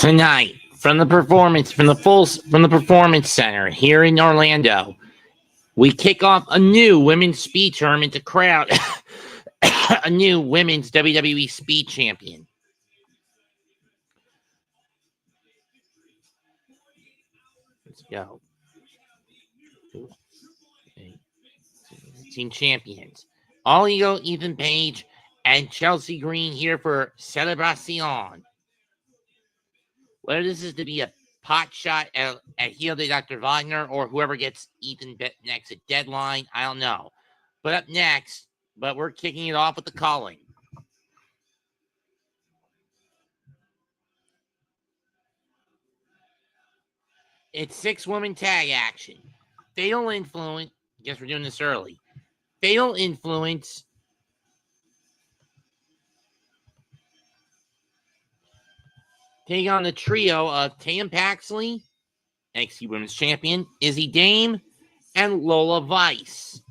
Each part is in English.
Tonight, from the Performance Center here in Orlando, we kick off a new women's speed tournament to crown a new women's WWE speed champion. Let's go. Team champions. All Ego, Ethan Page, and Chelsea Green here for Celebration. Whether this is to be a pot shot at heel to Dr. Wagner or whoever gets Ethan next at Deadline, I don't know. But up next, we're kicking it off with the calling. It's 6-woman tag action. Fatal Influence. Guess we're doing this early. Fatal Influence. Take on the trio of Tatum Paxley, NXT Women's Champion, Izzy Dame, and Lola Vice.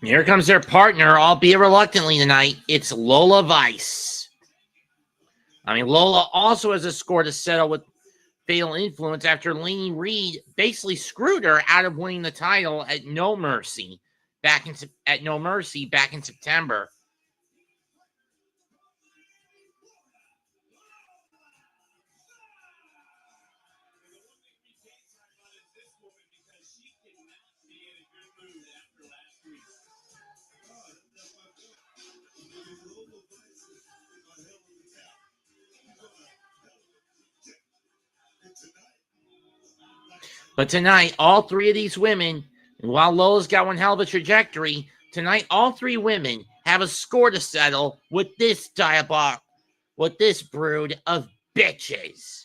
Here comes their partner, albeit reluctantly tonight. It's Lola Vice. Lola also has a score to settle with Fatal Influence after Lainey Reed basically screwed her out of winning the title at No Mercy back in September. But tonight, all three of these women, and while Lola's got one hell of a trajectory, tonight all three women have a score to settle with this brood of bitches.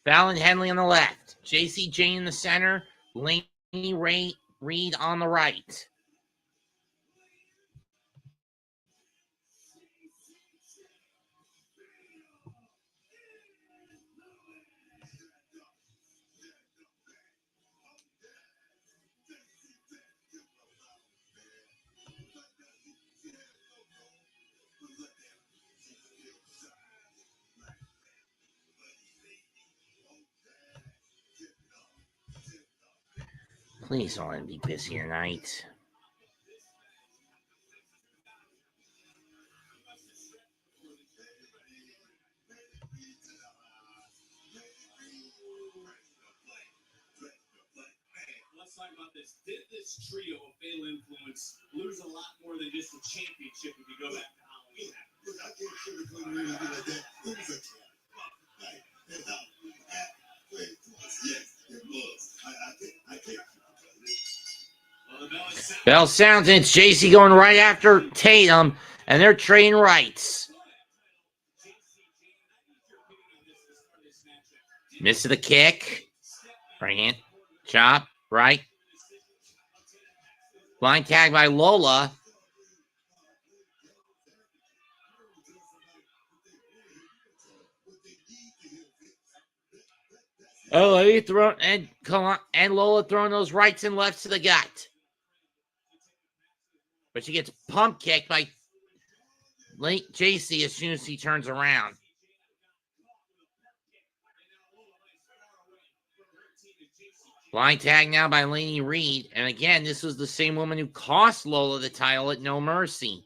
Fallon Henley on the left, JC Jane in the center, Lainey Reed on the right. Please don't let me be busy tonight. Let's talk about this. Did this trio of Fatal Influence lose a lot more than just a championship if you go back to Halloween? Look, I can't sugarcoat really like that. It was a night. And how played twice. Yes, it was. I can't. Bell sounds, and it's JC going right after Tatum, and they're trading rights. Miss the kick. Right hand. Chop. Right. Blind tag by Lola. Oh, he thrown and Lola throwing those rights and lefts to the gut. But she gets pump kicked by JC as soon as he turns around. Blind tag now by Lainey Reed. And again, this was the same woman who cost Lola the title at No Mercy.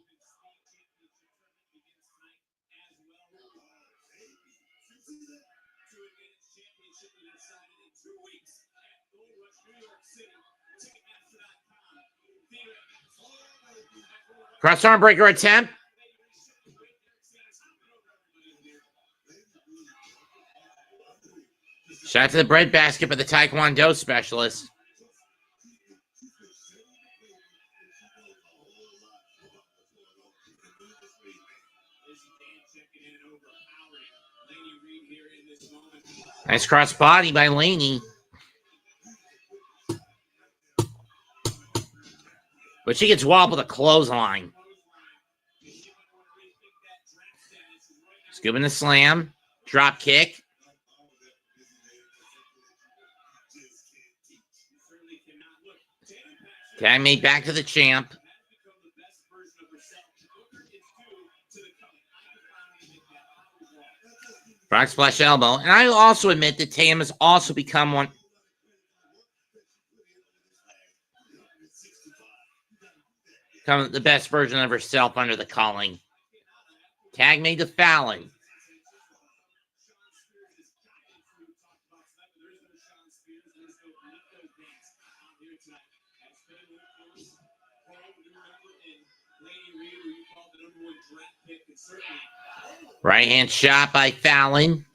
Cross arm breaker attempt. Shot to the breadbasket by the Taekwondo specialist. Nice cross body by Laney. But she gets wobbled with a clothesline. Scooping the slam. Drop kick. Tag made back to the champ. Frog splash elbow. And I also admit that Tam has also become the best version of herself under the calling. Tag made to Fallon. Right hand shot by Fallon.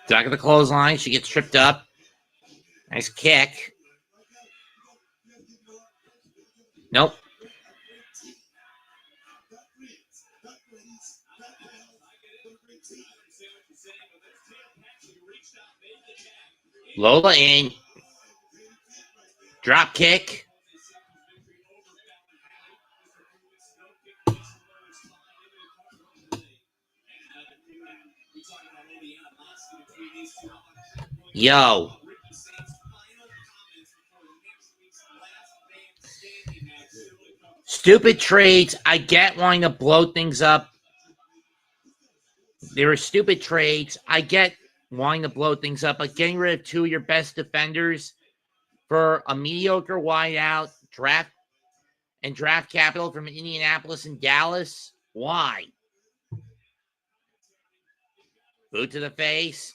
Duck of the clothesline. She gets tripped up. Nice kick. Nope. Lola in. Drop kick. Yo. Stupid trades. I get wanting to blow things up. They were stupid trades. I get wanting to blow things up, but getting rid of two of your best defenders for a mediocre wideout draft capital from Indianapolis and Dallas. Why? Boot to the face.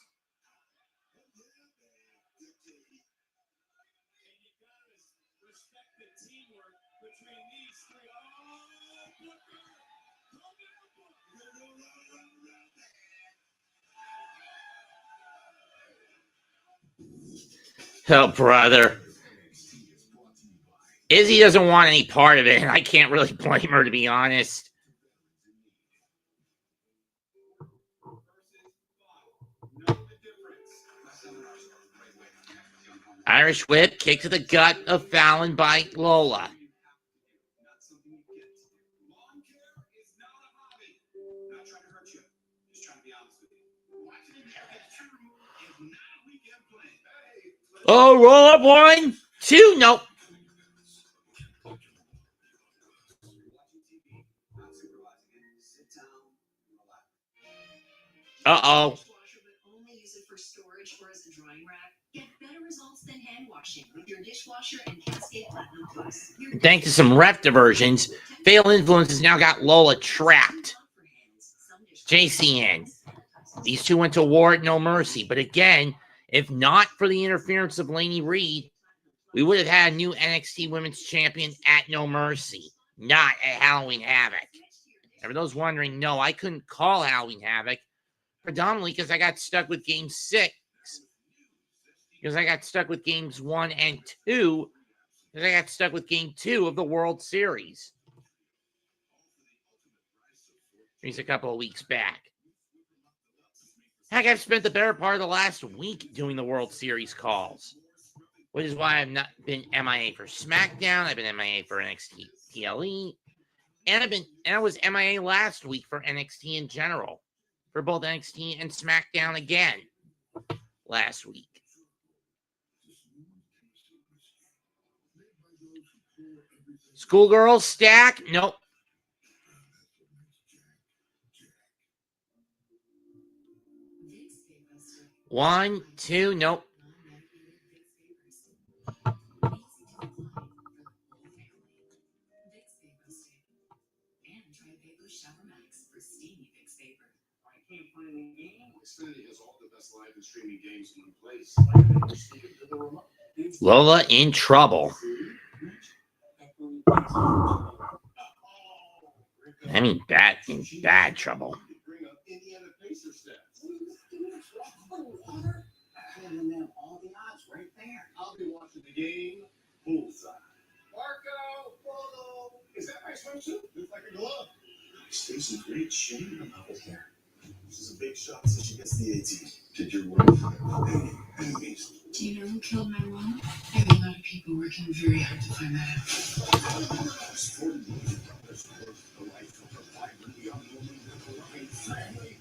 Oh, brother. Izzy doesn't want any part of it, and I can't really blame her, to be honest. Irish whip, kick to the gut of Fallon by Lola. Oh, roll up 1, 2, nope. Uh-oh. Thanks to some ref diversions, Fatal Influence has now got Lola trapped. JCN. These two went to war at No Mercy. But again, if not for the interference of Laney Reed, we would have had a new NXT Women's Champion at No Mercy, not at Halloween Havoc. And for those wondering, no, I couldn't call Halloween Havoc, predominantly because I got stuck with Game 6. Because I got stuck with Games 1 and 2. Because I got stuck with Game 2 of the World Series. He's a couple of weeks back. Heck, I've spent the better part of the last week doing the World Series calls, which is why I've not been MIA for SmackDown. I've been MIA for NXT TLE, and I was MIA last week for NXT in general, for both NXT and SmackDown again last week. Schoolgirl stack? Nope. One, two, nope. Lola in trouble. I mean, bad trouble. I'll be watching the game bullseye. Marco Polo. Is that my swimsuit? Looks like a glove. Stays in great shape. I love it here. This is a big shot so she gets the 18. Did your work. Hey, do you know who killed my mom? There are a lot of people working very hard to find that out. $40 million worth of life of a vibrant young woman with a loving family.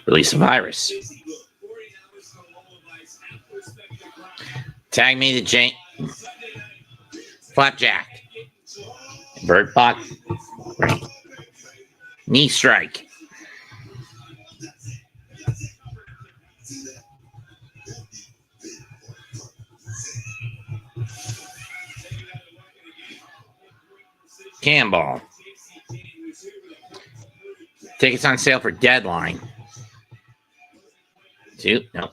Release a virus. Tag me to Jane. Flapjack. Bird Box. Knee strike. Cannonball. Tickets on sale for Deadline. 2. No.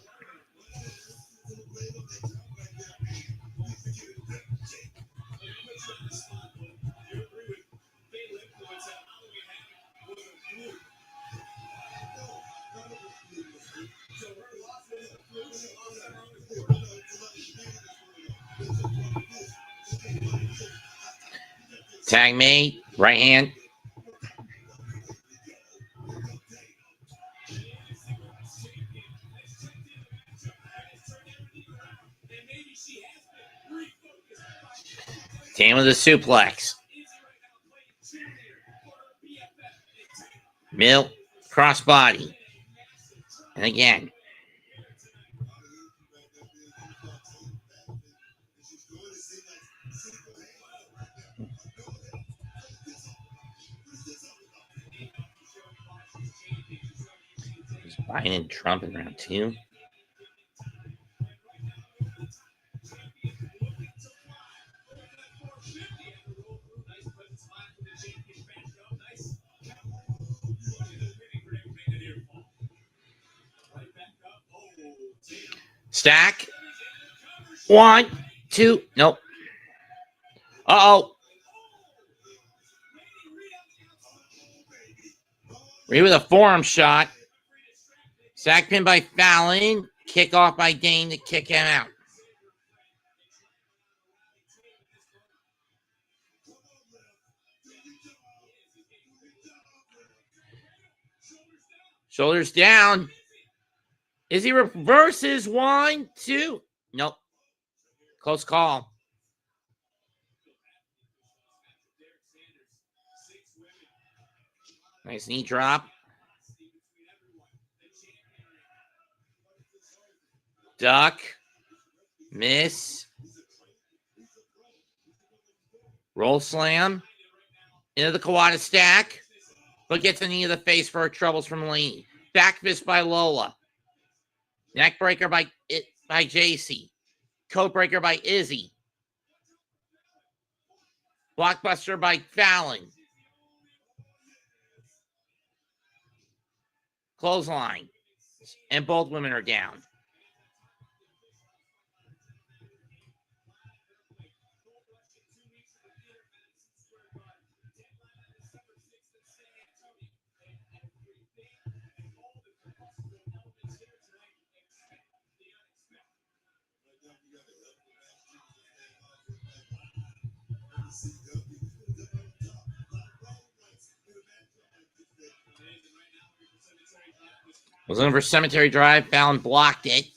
Tag me. Right hand. Team with a suplex. Mill. Crossbody. And again. Biden and Trump in round 2. Stack. 1, 2. Nope. Uh-oh. Reed with a forearm shot. Sack pin by Fallon. Kick off by Dane to kick him out. Shoulders down. Izzy reverses. 1, 2. Nope. Close call. Nice knee drop. Duck. Miss. Roll slam. Into the Kawada stack. But gets a knee to the face for her troubles from Laney. Back fist by Lola. Neck breaker by JC. Coat breaker by Izzy. Blockbuster by Fallon. Clothesline. And both women are down. Was looking for Cemetery Drive. Fallon blocked it.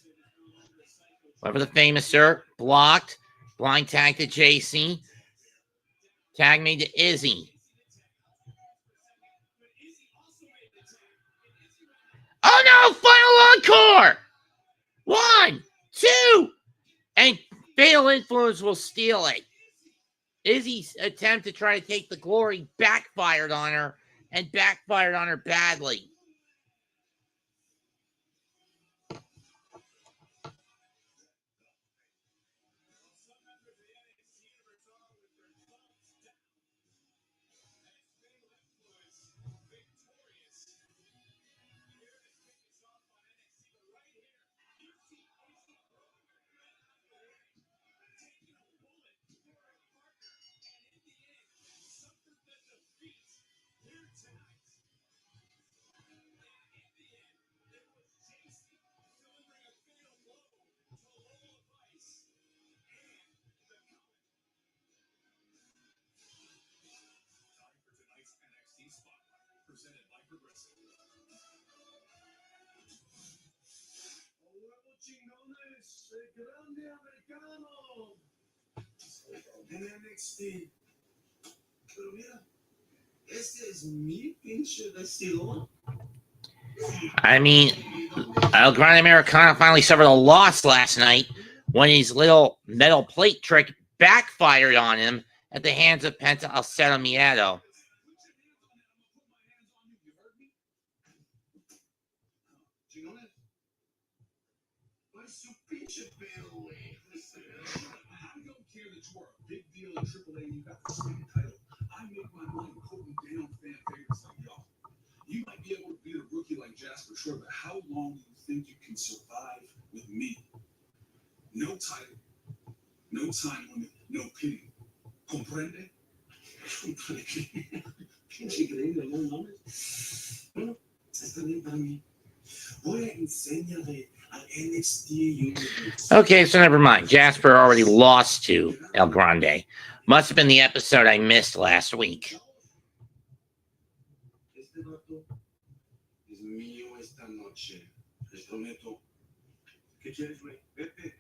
Went for the Famouser. Blocked. Blind tag to JC. Tag made to Izzy. Oh no! Final encore! 1, 2. And Fatal Influence will steal it. Izzy's attempt to try to take the glory backfired on her. And backfired on her badly. En NXT. Pero mira, este es mi pinche vestidor. I mean, El Gran Americano finally suffered a loss last night when his little metal plate trick backfired on him at the hands of Penta El Zero Miedo. I don't care that you are a big deal in AAA and you got the same title. I make my money putting down fan favorites like y'all. You might be able to beat a rookie like Jasper, sure, but how long do you think you can survive with me? No title, no time limit, no pity. ¿Comprende? Pinche increíble, ¿no mames? Bueno, está bien para mí. Voy a enseñarle al NXT Universe. Okay, so never mind. Jasper already lost to El Grande. Must have been the episode I missed last week. Este vato es mío esta noche. Les prometo. ¿Qué quieres, güey? Vete.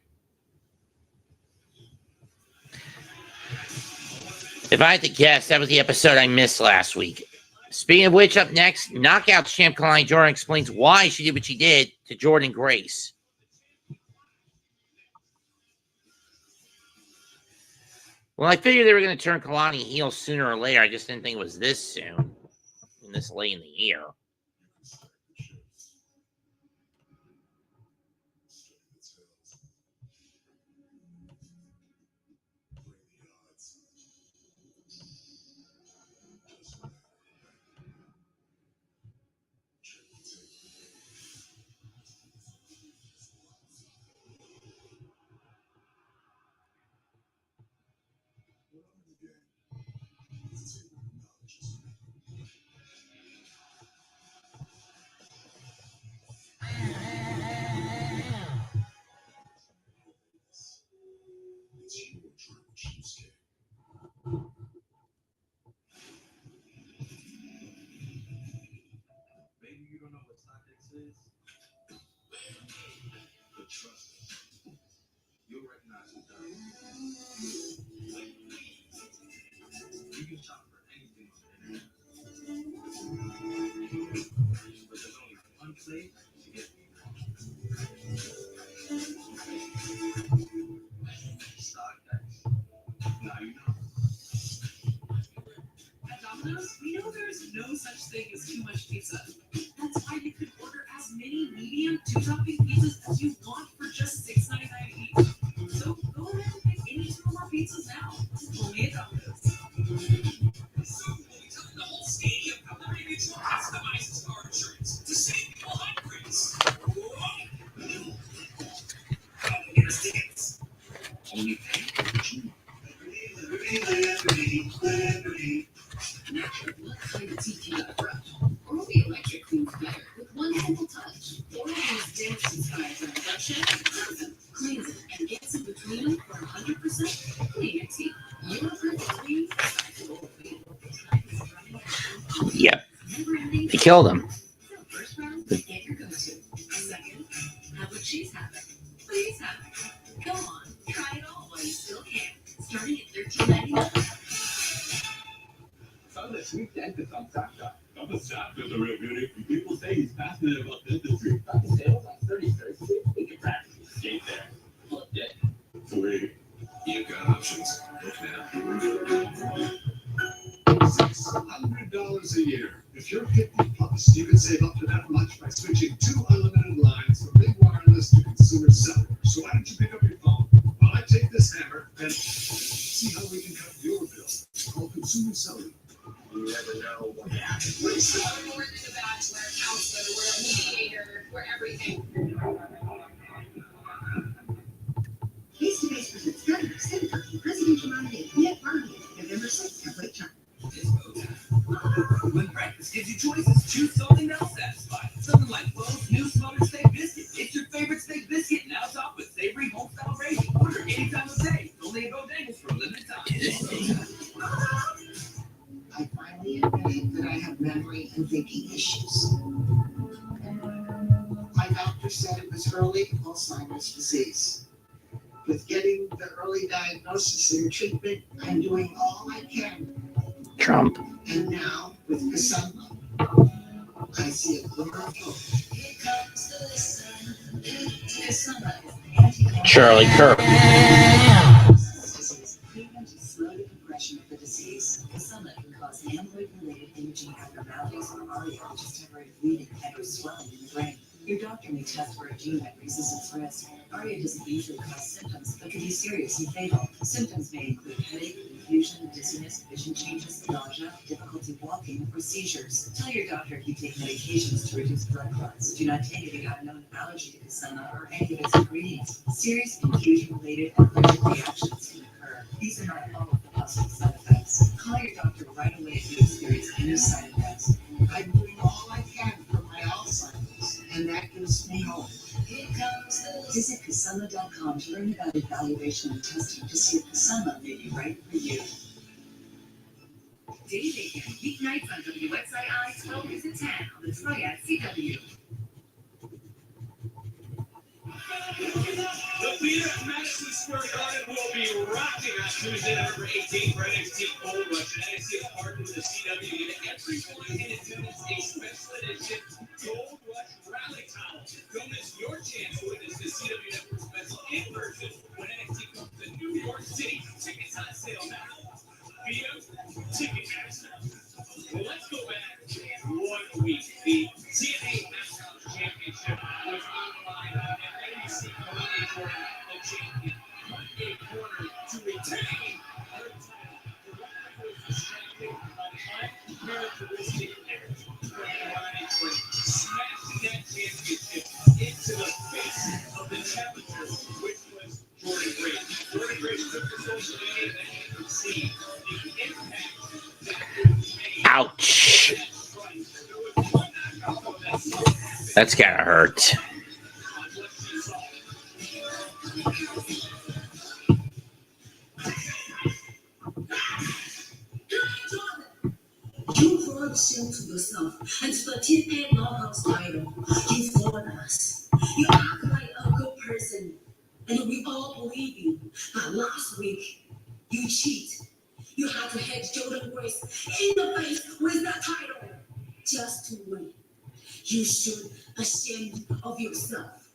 If I had to guess, that was the episode I missed last week. Speaking of which, up next, Knockout champ Kalani Jordan explains why she did what she did to Jordan Grace. Well, I figured they were going to turn Kalani heel sooner or later. I just didn't think it was this soon, and this late in the year. Maybe you don't know what tactics is, but trust me, you'll recognize it, Doug. You can shop for anything on the internet, but there's only one place to get StockX. Now you know. At Domino's, we know there's no such thing as too much pizza. That's why you could order as many medium two-topping pizzas as you want for just $6.99 each. So go ahead and pick any two of our pizzas now. Only at Domino's. The whole stadium celebrated to customize its car insurance to save people hundreds. Only pay what you Natural blood kind of TT approach. Or the electric cleans better with one simple touch. Or these dancing skies on production. Cleans it and gets in between them for 100% clean XT. You're perfect clean. Yep. They killed him. First round, get your go-to. Second, have what she's having. Please have it. Go on, try it all while you still can. Starting at $13.99. Some of the sweet dentist on TikTok. I'm a staff is a real beauty. People say he's passionate about dentistry. I can sales like 30 cents. He can practically skate there. Look dead. Sweet. You've got options. Look now. $600 a year. If you're 50 plus, you can save up to that much by switching 2 unlimited lines from big wireless to consumer cellular. So why don't you pick up your phone while I take this hammer and see how we can cut your bill? Call consumer cellular. You never know what happens. We're so more than a bachelor, counselor, we're a mediator, we're everything. Face-to-face presents Gunner, Senator, presidential nominee, Nick Barney, November 6th, complete time. When breakfast gives you choices, choose something else satisfying. Something like Bo's new smothered steak biscuit. It's your favorite steak biscuit, now topped with savory home-style gravy. Order any time of day. Only at Bodangles for a limited time. I finally admitted that I have memory and thinking issues. My doctor said it was early Alzheimer's disease. with getting the early diagnosis and treatment. I'm doing all I can. Trump. And now, with Kasamba, I see a glimmer of hope. Here comes the sun. Kasamba is an anti-cancer. Charlie Kirk. Treatment to slow the progression of the disease. Kasamba can cause amyloid-related imaging abnormalities or ARIA, which is temporary bleeding and/or swelling in the brain. Your doctor may test for a gene at resistance risk. ARIA doesn't usually cause symptoms, but can be serious and fatal. Symptoms may include headache, confusion, dizziness, vision changes, nausea, difficulty walking, or seizures. Tell your doctor if you take medications to reduce blood clots. Do not take if you have a known allergy to Kasamba or any of its ingredients. Serious infusion-related allergic reactions can occur. These are not all of the possible side effects. Call your doctor right away if you experience any side effects. I'm doing all I can for my Alzheimer's, and that gives me hope. Visit Kasamba.com to learn about evaluation and testing to see if Kasamba may be right for you. Dave Aiken, weeknights on WXII 12 news at 10 on the Triad CW. The theater at Madison Square Garden will be rocking on Tuesday, November 18th for NXT Gold Rush. And NXT is partnered with the CW to get everyone in attendance a special edition Gold Rush Rally Towel. Don't miss your chance to witness the CW Network special in person when NXT comes to New York City. Tickets on sale now via Ticketmaster. Well, let's go back 1 week. The TNA National Championship was on the line, and NBC Collision for the champion. A corner to retain her title. The referee was distracted by the uncharacteristic act from Ronnie Quinn, smashing that championship into the face of the challenger, which was Jordan Grace. Jordan Grace took to social media and you could see the impact that was made. Ouch. That's gotta hurt. You brought yourself to yourself and to the TNA Loghouse title. You fought us. You act like a good person, and we all believe you. But last week, you cheat. You had to hit Jordan Grace in the face with that title just to win. You should be ashamed of yourself.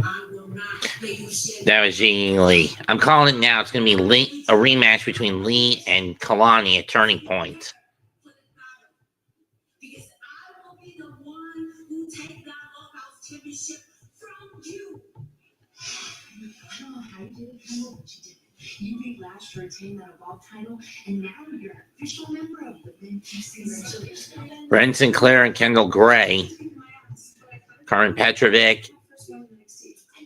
I will not let you shame. That was Jean Lee. I'm calling it now. It's going to be a rematch between Lee and Kalani at Turning Point. Because I will be the one who take that Loghouse championship from you. I don't know how you did it, Kendall, but you did it. You beat Lash to retain that Evolve title, and now you're an official member of the Congratulations. Brenton Sinclair and Kendall Gray. Carmen Petrovic. And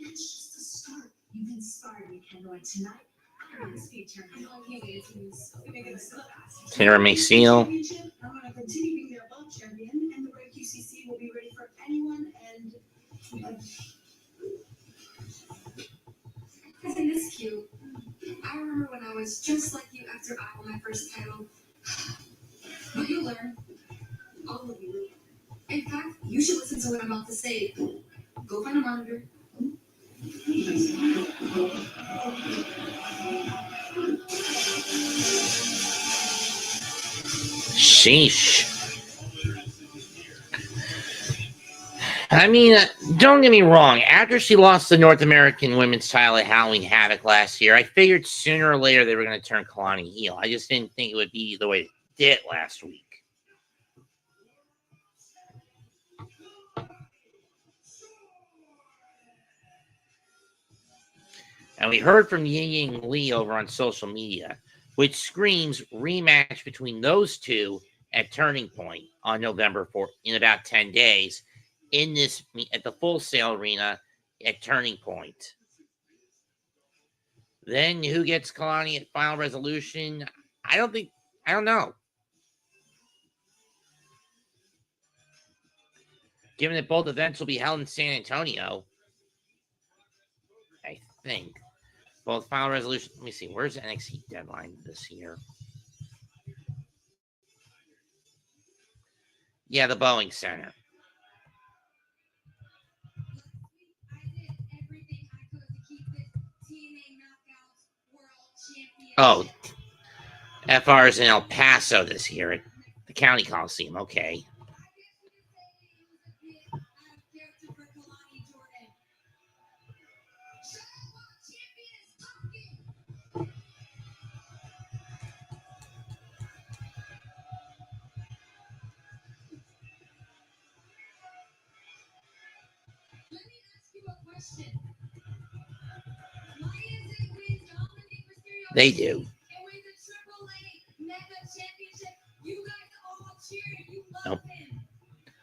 that's just the start. You've inspired me, Kendall, and tonight I'm going to speak to her. Tara McSeal. I'm going to continue being their Evolve champion, and the Red QCC will be ready for anyone, and Isn't this cute? I remember when I was just like you after I won my first title. But you learn. All of you. In fact, you should listen to what I'm about to say. Go find a monitor. Sheesh. I mean, don't get me wrong. After she lost the North American Women's title at Halloween Havoc last year, I figured sooner or later they were going to turn Kalani heel. I just didn't think it would be the way it did last week. And we heard from Ying Lee over on social media, which screams rematch between those two at Turning Point on November 4th in about 10 days in this at the Full Sail Arena at Turning Point. Then who gets Kalani at Final Resolution? I don't know. Given that both events will be held in San Antonio, I think. Both Final Resolution. Let me see. Where's the NXT deadline this year? Yeah, the Boeing Center. I did everything I could to keep this Oh, FR is in El Paso this year at the County Coliseum. Okay. Let me ask you a question. Why is it when Dominic Mysterio They do. and when the Triple A Mega Championship, you guys all cheer and you love Nope. him?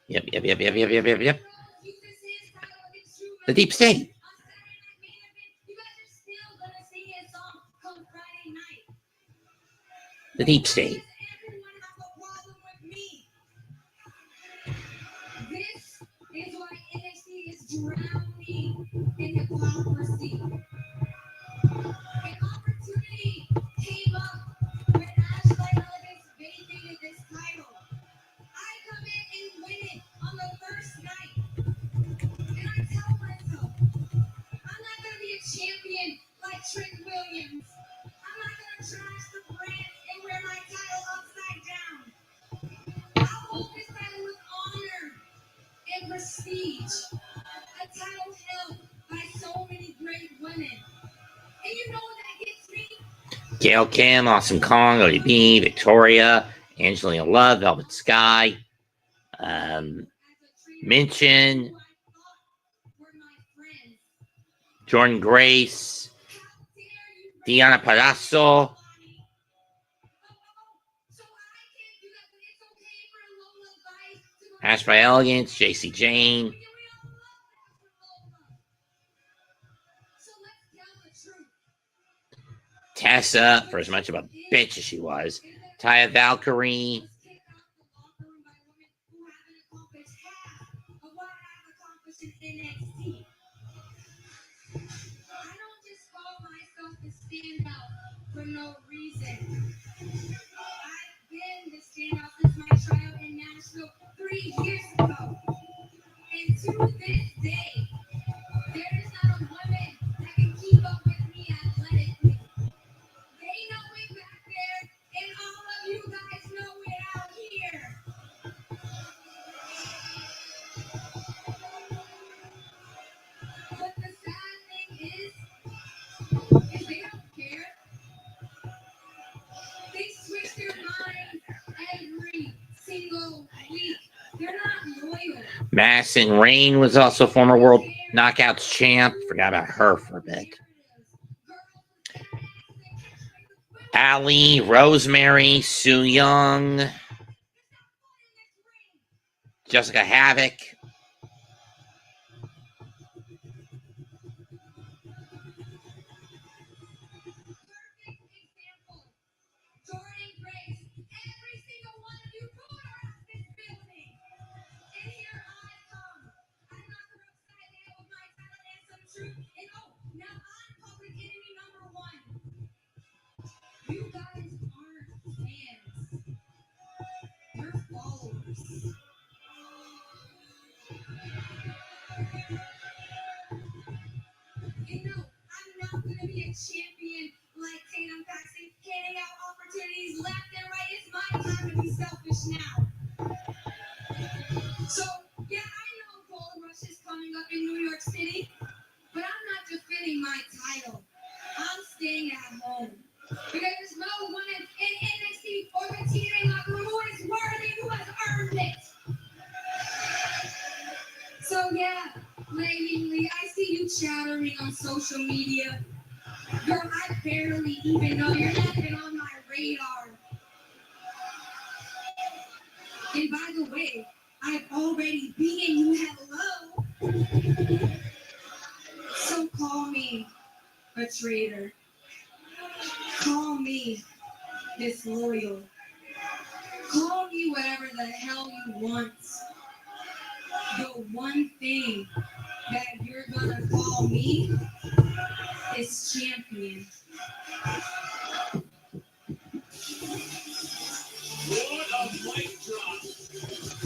Yep. Rose uses his title against Drew The Deep State. on Saturday Night Main Event. You guys are still gonna sing his song come Friday night. The Deep Why State. does everyone have a problem with me? This is why NXT is drowning in hypocrisy. An opportunity came up when Ashley Ellis vacated this title. I come in and win it on the first night. And I tell myself, I'm not going to be a champion like Trent Williams. I'm not going to trash the brand and wear my title upside down. I'll hold this title with honor and prestige. A title held by so many great women. And you know what that gets me? Gail Kim, Awesome Kong, ODB, Victoria, Angelina Love, Velvet Sky, Minchin, Jordan Grace, Deanna Palacio, Ash by Elegance, JC Jane, Tessa, for as much of a bitch as she was, Taya Valkyrie, NXT. I don't just call myself the standout for no reason. I've been the standout since my trial in Nashville 3 years ago. And to this day, there is not a woman that can keep up with me athletically. They know it back there, and all of you guys know it out here. But the sad thing is they don't care. They switch their minds every single week. They're not loyal. Madison Rain was also former World Knockouts champ. Forgot about her for a bit. Allie, Rosemary, Sue Young, Jessica Havoc. Jordan Grace, every single one of you pulled her out this building. And here I come. I knocked her upside down with my talent and some truth. And oh, now I'm public enemy number one. You guys aren't fans. You're followers. You know, I'm not going to be a champion like Tatum Paxton, handing out opportunities left and right. It's my time to be selfish now. So, yeah, I know Gold Rush is coming up in New York City, but I'm not defending my title. I'm staying at home. Because there's no one in NXT or the TNA locker room who is worthy, who has earned it. So, yeah, Lady Lee, I see you chattering on social media. Girl, I barely even know. You're not even on my radar. And by the way, I've already beaten you hello. So call me a traitor. Call me disloyal. Call me whatever the hell you want. The one thing that you're gonna call me is champion. What a mic drop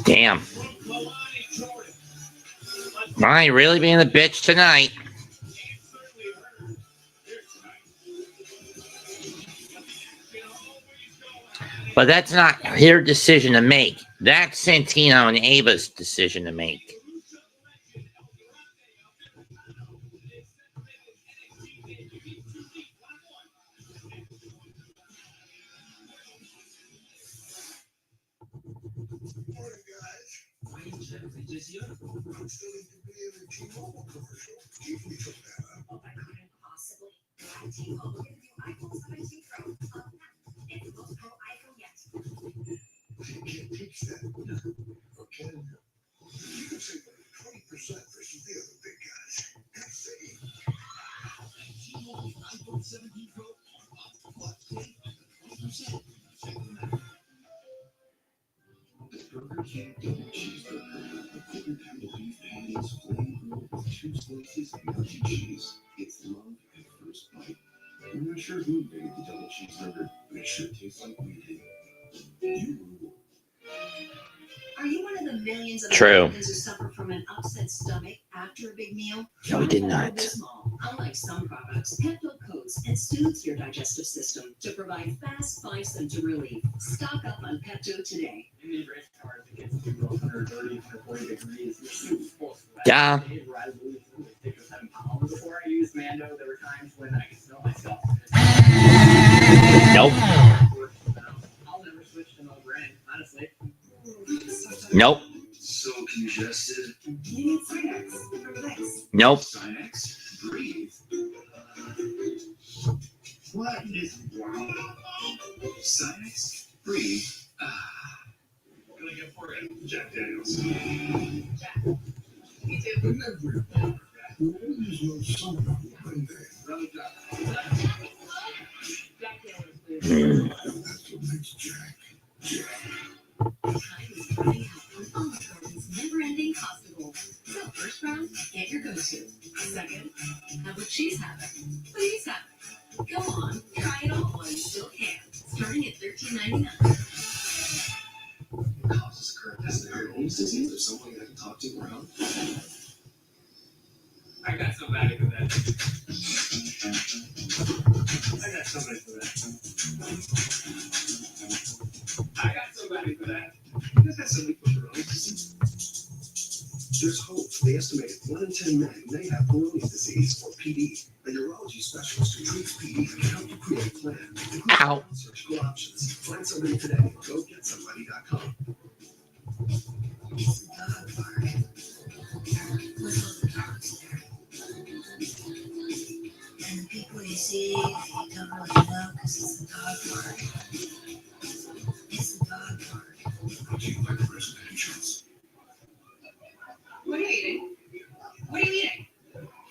Damn. from Kalani Jordan. Why really being a bitch tonight? He certainly heard here tonight. But that's not their decision to make. That's Santino and Ava's decision to make. I'm not sure who invented the double cheeseburger, but it sure tastes like we did. You rule. Are you one of the millions of True. Americans who suffer from an upset stomach after a big meal? No, we did not. Unlike some products, Pepto coats and soothes your digestive system to provide fast, five-cent relief. Stock up on Pepto today. Yeah. Before I used Mando, there were times when I could smell myself. Nope. I'll never switch to no brand, honestly. Nope. So congested. You need Sinex from Vicks. Nope. Sinex, breathe. What is wrong? Sinex, breathe. What can I get for it? Jack Daniels. Jack. You too. Remember, you always know someone one day. Brother Jack. Jack Daniels, please. That's what makes Jack. Jack. Time is running out on Olive Garden's never-ending pasta bowl. So first round, get your go-to. Second, have what she's having. Please have it. Go on, try it all while you still can. Starting at $13.99. Causes current Alzheimer's disease. There's someone I can talk to around. I got somebody for that. I got somebody for that. You guys got somebody for Peyronie's disease? There's hope. They estimated 1 in 10 men may have Peyronie's disease, or PD. A urology specialist who treats PD can help you create a plan. Ow. Surgical options. Find somebody today. GoGetSomebody.com. It's a dog park. Look at the dogs there. And the people you see, you don't really know because it's a dog park. It's a dog park. Do you like resident insurance? What are you eating? What are you eating?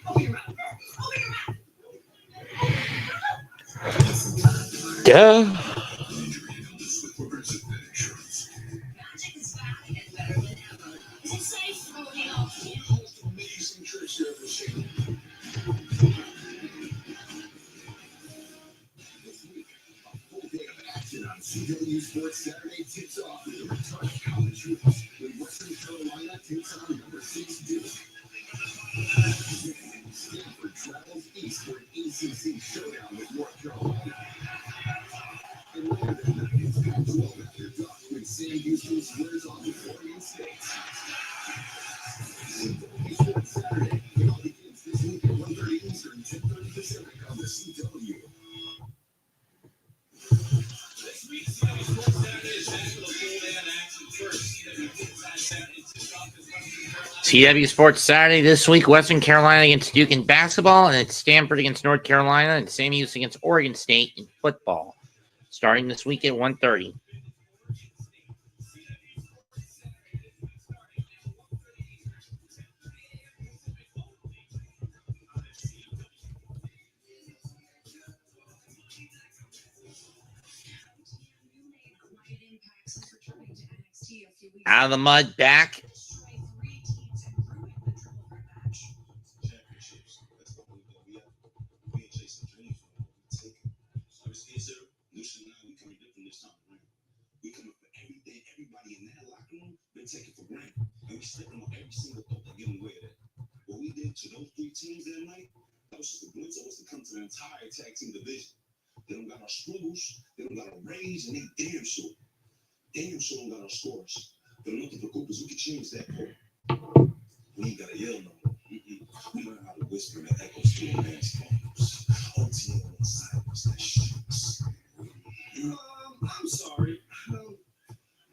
Open your mouth. Open your mouth. It's a dog park. Duh. Injury and illness with progressive pet insurance. Magic is back and better than ever. Is it safe? Oh, no. Amazing trips you ever seen. This week, a full day of action on CW Sports Saturday tips off with the return of college hoops when Western Carolina takes on number 6 Duke. Stanford travels east for an ACC showdown with North Carolina. And later that night, it's Pac-12 after dark when Sam Houston squares off with Oregon State. CW Sports Saturday. It all begins this week at 1:30 Eastern, 10:30 Pacific on the CW. This week's CW Sports Saturday is back with a full day of action. First, CW Sports Saturday tips off as Western Carolina. CW Sports Saturday this week. Western Carolina against Duke in basketball, and it's Stanford against North Carolina, and Sam Houston against Oregon State in football. Starting this week at 1:30. Out of the mud, back. Championships. That's what we have. We ain't chasing dreams. We take them. Obviously, sir, Lucian and I, we coming different this time around. We coming for everything everybody in that locker room been taking for granted. And we stepping on every single thought to get in the way of that. What we did to those 3 teams that night, that was just a glimpse of what's to come to the entire tag team division. They don't got no struggles. They don't got no raise, and they damn sure don't got no scores. But no te preocupes, we can change that part. We ain't gotta yell no more. We learn how to whisper and echoes through a man's phones. OTL on the side was that shit. I'm sorry.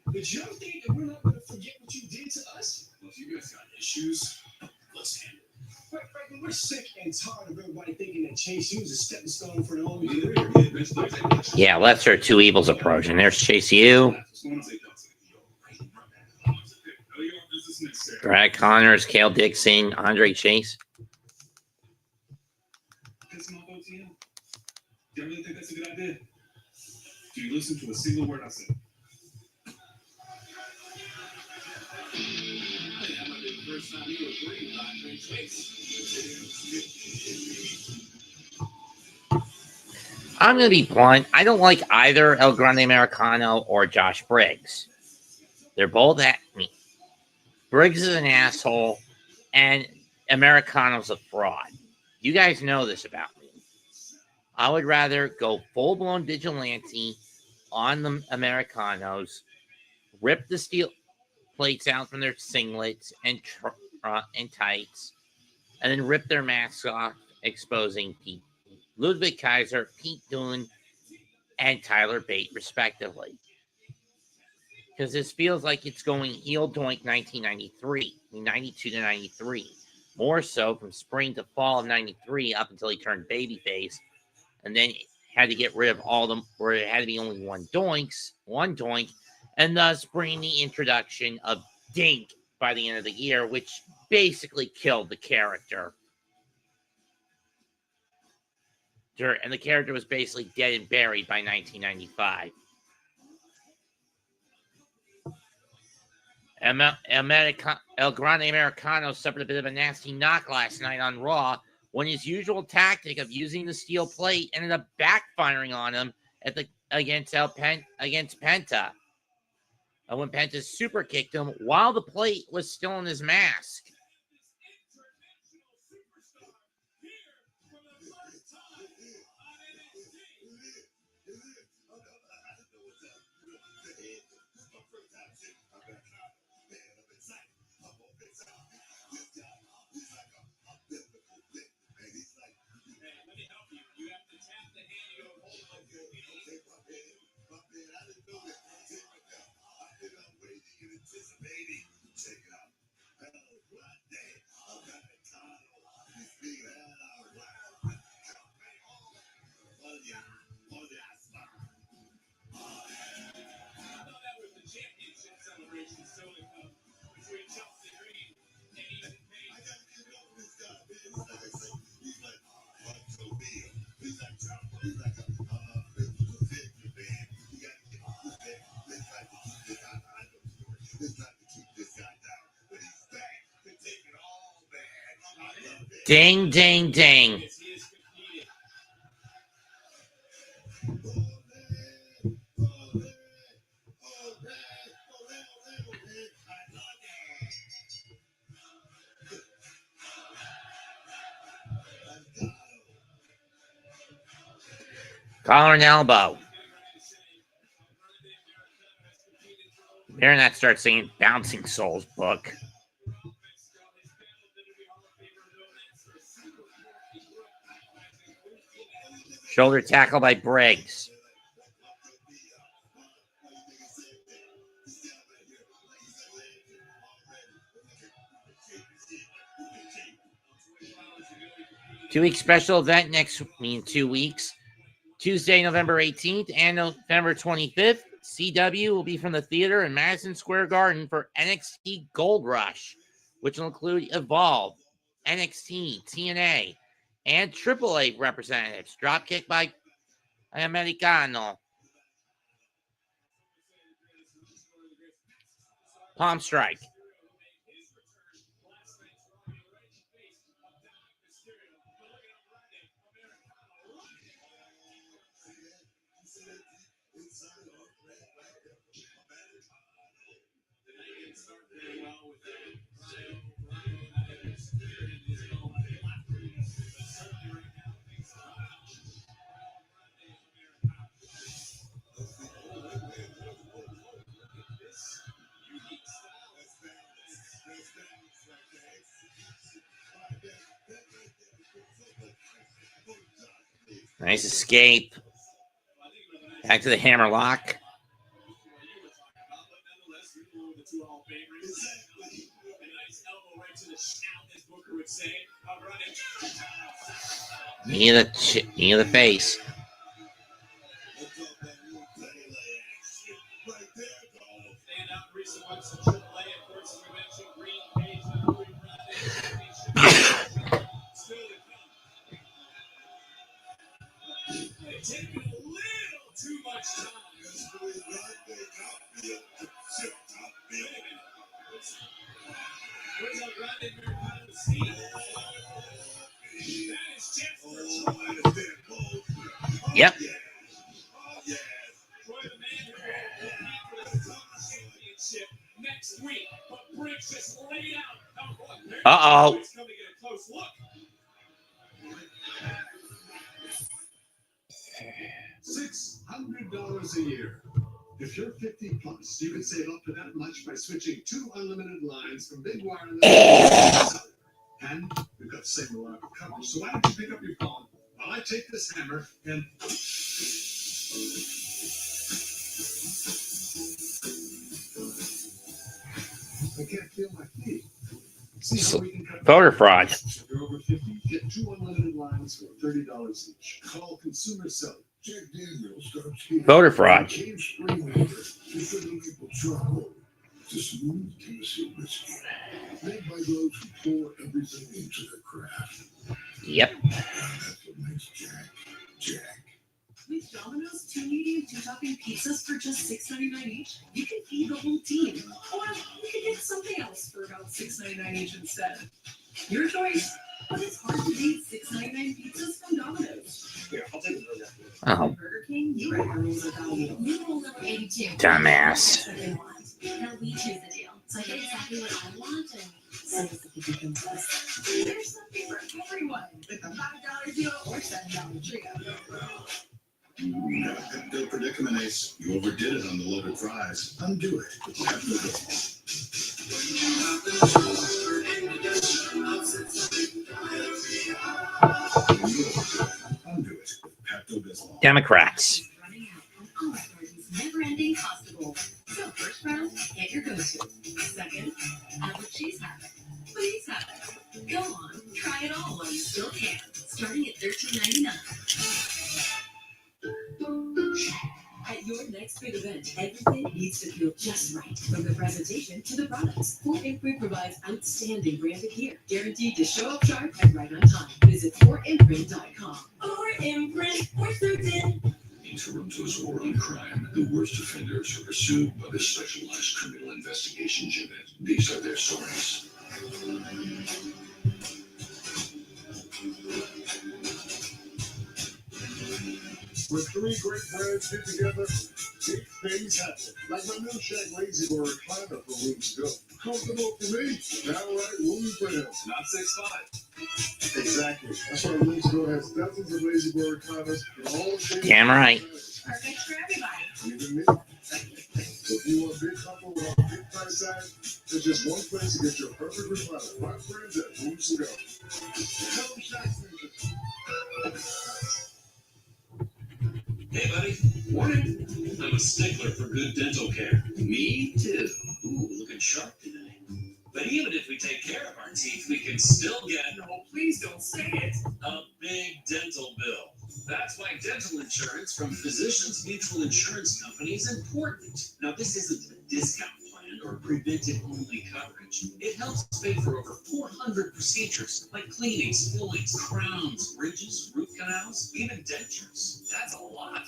But you don't think that we're not gonna forget what you did to us? Well, if you guys got issues, let's handle it. Franklin, we're sick and tired of everybody thinking that Chase U is a stepping stone for their own career. Yeah, lesser of two evils approach. And there's Chase U. Brad Connors, Cale Dixon, Andre Chase. Piss him off, OTM? Do you really think that's a good idea? Do you listen to a single word I said? That might be the first time you agree with Andre Chase. I'm going to be blunt. I don't like either El Grande Americano or Josh Briggs. They're both at me. Briggs is an asshole, and Americano's a fraud. You guys know this about me. I would rather go full-blown vigilante on the Americanos, rip the steel plates out from their singlets and tights, and then rip their masks off, exposing Pete Ludwig Kaiser, Pete Dunne, and Tyler Bate, respectively. Because this feels like it's going heel doink 1993, 92 to 93. More so from spring to fall of 93 up until he turned babyface. And then had to get rid of all them, where it had to be only one doink, and thus bringing the introduction of Dink by the end of the year, which basically killed the character. And the character was basically dead and buried by 1995. El Grande Americano suffered a bit of a nasty knock last night on Raw when his usual tactic of using the steel plate ended up backfiring on him against Penta. And when Penta super kicked him while the plate was still in his mask. Ding, ding, ding. Collar and elbow. Baronet starts singing Bouncing Souls book. Shoulder tackle by Briggs. Two-week special event next 2 weeks. Tuesday, November 18th and November 25th. CW will be from the theater in Madison Square Garden for NXT Gold Rush, which will include Evolve, NXT, TNA, and AAA representatives. Dropkick by Americano. Palm Strike. Nice escape. Back to the hammerlock. Knee of the face. Taking a little too much time. Where's our Grande Americano Steve? That is Jeff. Yep. Oh, yeah. Troy, the man who will compete for the championship next week. But Briggs just laid out. Uh-oh. It's coming to get a close look. $600 a year. If you're 50 plus, you can save up to that much by switching 2 unlimited lines from Big Wireless. And we've got the same reliable coverage. So why don't you pick up your phone while I take this hammer and... I can't feel my feet. See how we can cut Voter fraud. If you're over 50, get 2 unlimited lines for $30 each. Call Consumer Cell. Jack Daniels starts here. Voter fraud. Cave spring water to fill maple charcoal. It's a smooth Tennessee whiskey. Made by those who pour everything into their craft. Yep. That's what makes Jack, Jack. With Domino's 2 medium 2-topping pizzas for just $6.99 each, you can feed the whole team. Or you can get something else for about $6.99 each instead. Your choice. But it's hard to beat $6.99 pizzas from Domino's. Here, I'll take the burger. Oh, Burger King, you recognize the value. New rule number 82. dumbass. Now we choose the deal. So I get exactly what I want and so does the people can plus. There's something for everyone with a $5 deal or $7 trio. The predicament, Ace. You overdid it on the loaded fries. Undo it. Undo it. Pepto-Bismol. Democrats. Running out on all authorities' never-ending hospital. So first round, get your go-to. Second, add what she's having. Please have it. Go on, try it all while you still can. Starting at $13.99. At your next big event, everything needs to feel just right. From the presentation to the products, Fort Imprint provides outstanding branded gear, guaranteed to show up sharp and right on time. Visit FortImprint.com. Fort Imprint, we're certain. In Toronto's war on crime, the worst offenders are pursued by the Specialized Criminal Investigations Unit. These are their stories. When 3 great brands get together, big things happen. Like my new Shack Lazy Boy recliner from weeks ago. Comfortable for me, downright roomy for him. Not 6'5". Exactly. That's why Lazy Boy has dozens of Lazy Boy recliners in all shapes. Damn right. Perfect for everybody. Even me. So if you want big comfort with a big price tag, there's just one place to get your perfect recliner. My friends at Rooms to Go. Tell them Shack sent you. Hey, buddy. Morning. I'm a stickler for good dental care. Me too. Ooh, looking sharp today. But even if we take care of our teeth, we can still get, no, please don't say it, a big dental bill. That's why dental insurance from Physicians Mutual Insurance Company is important. Now, this isn't a discount plan or preventive-only coverage. It helps pay for over 400 procedures, like cleanings, fillings, crowns, bridges, root canals, even dentures. That's a lot.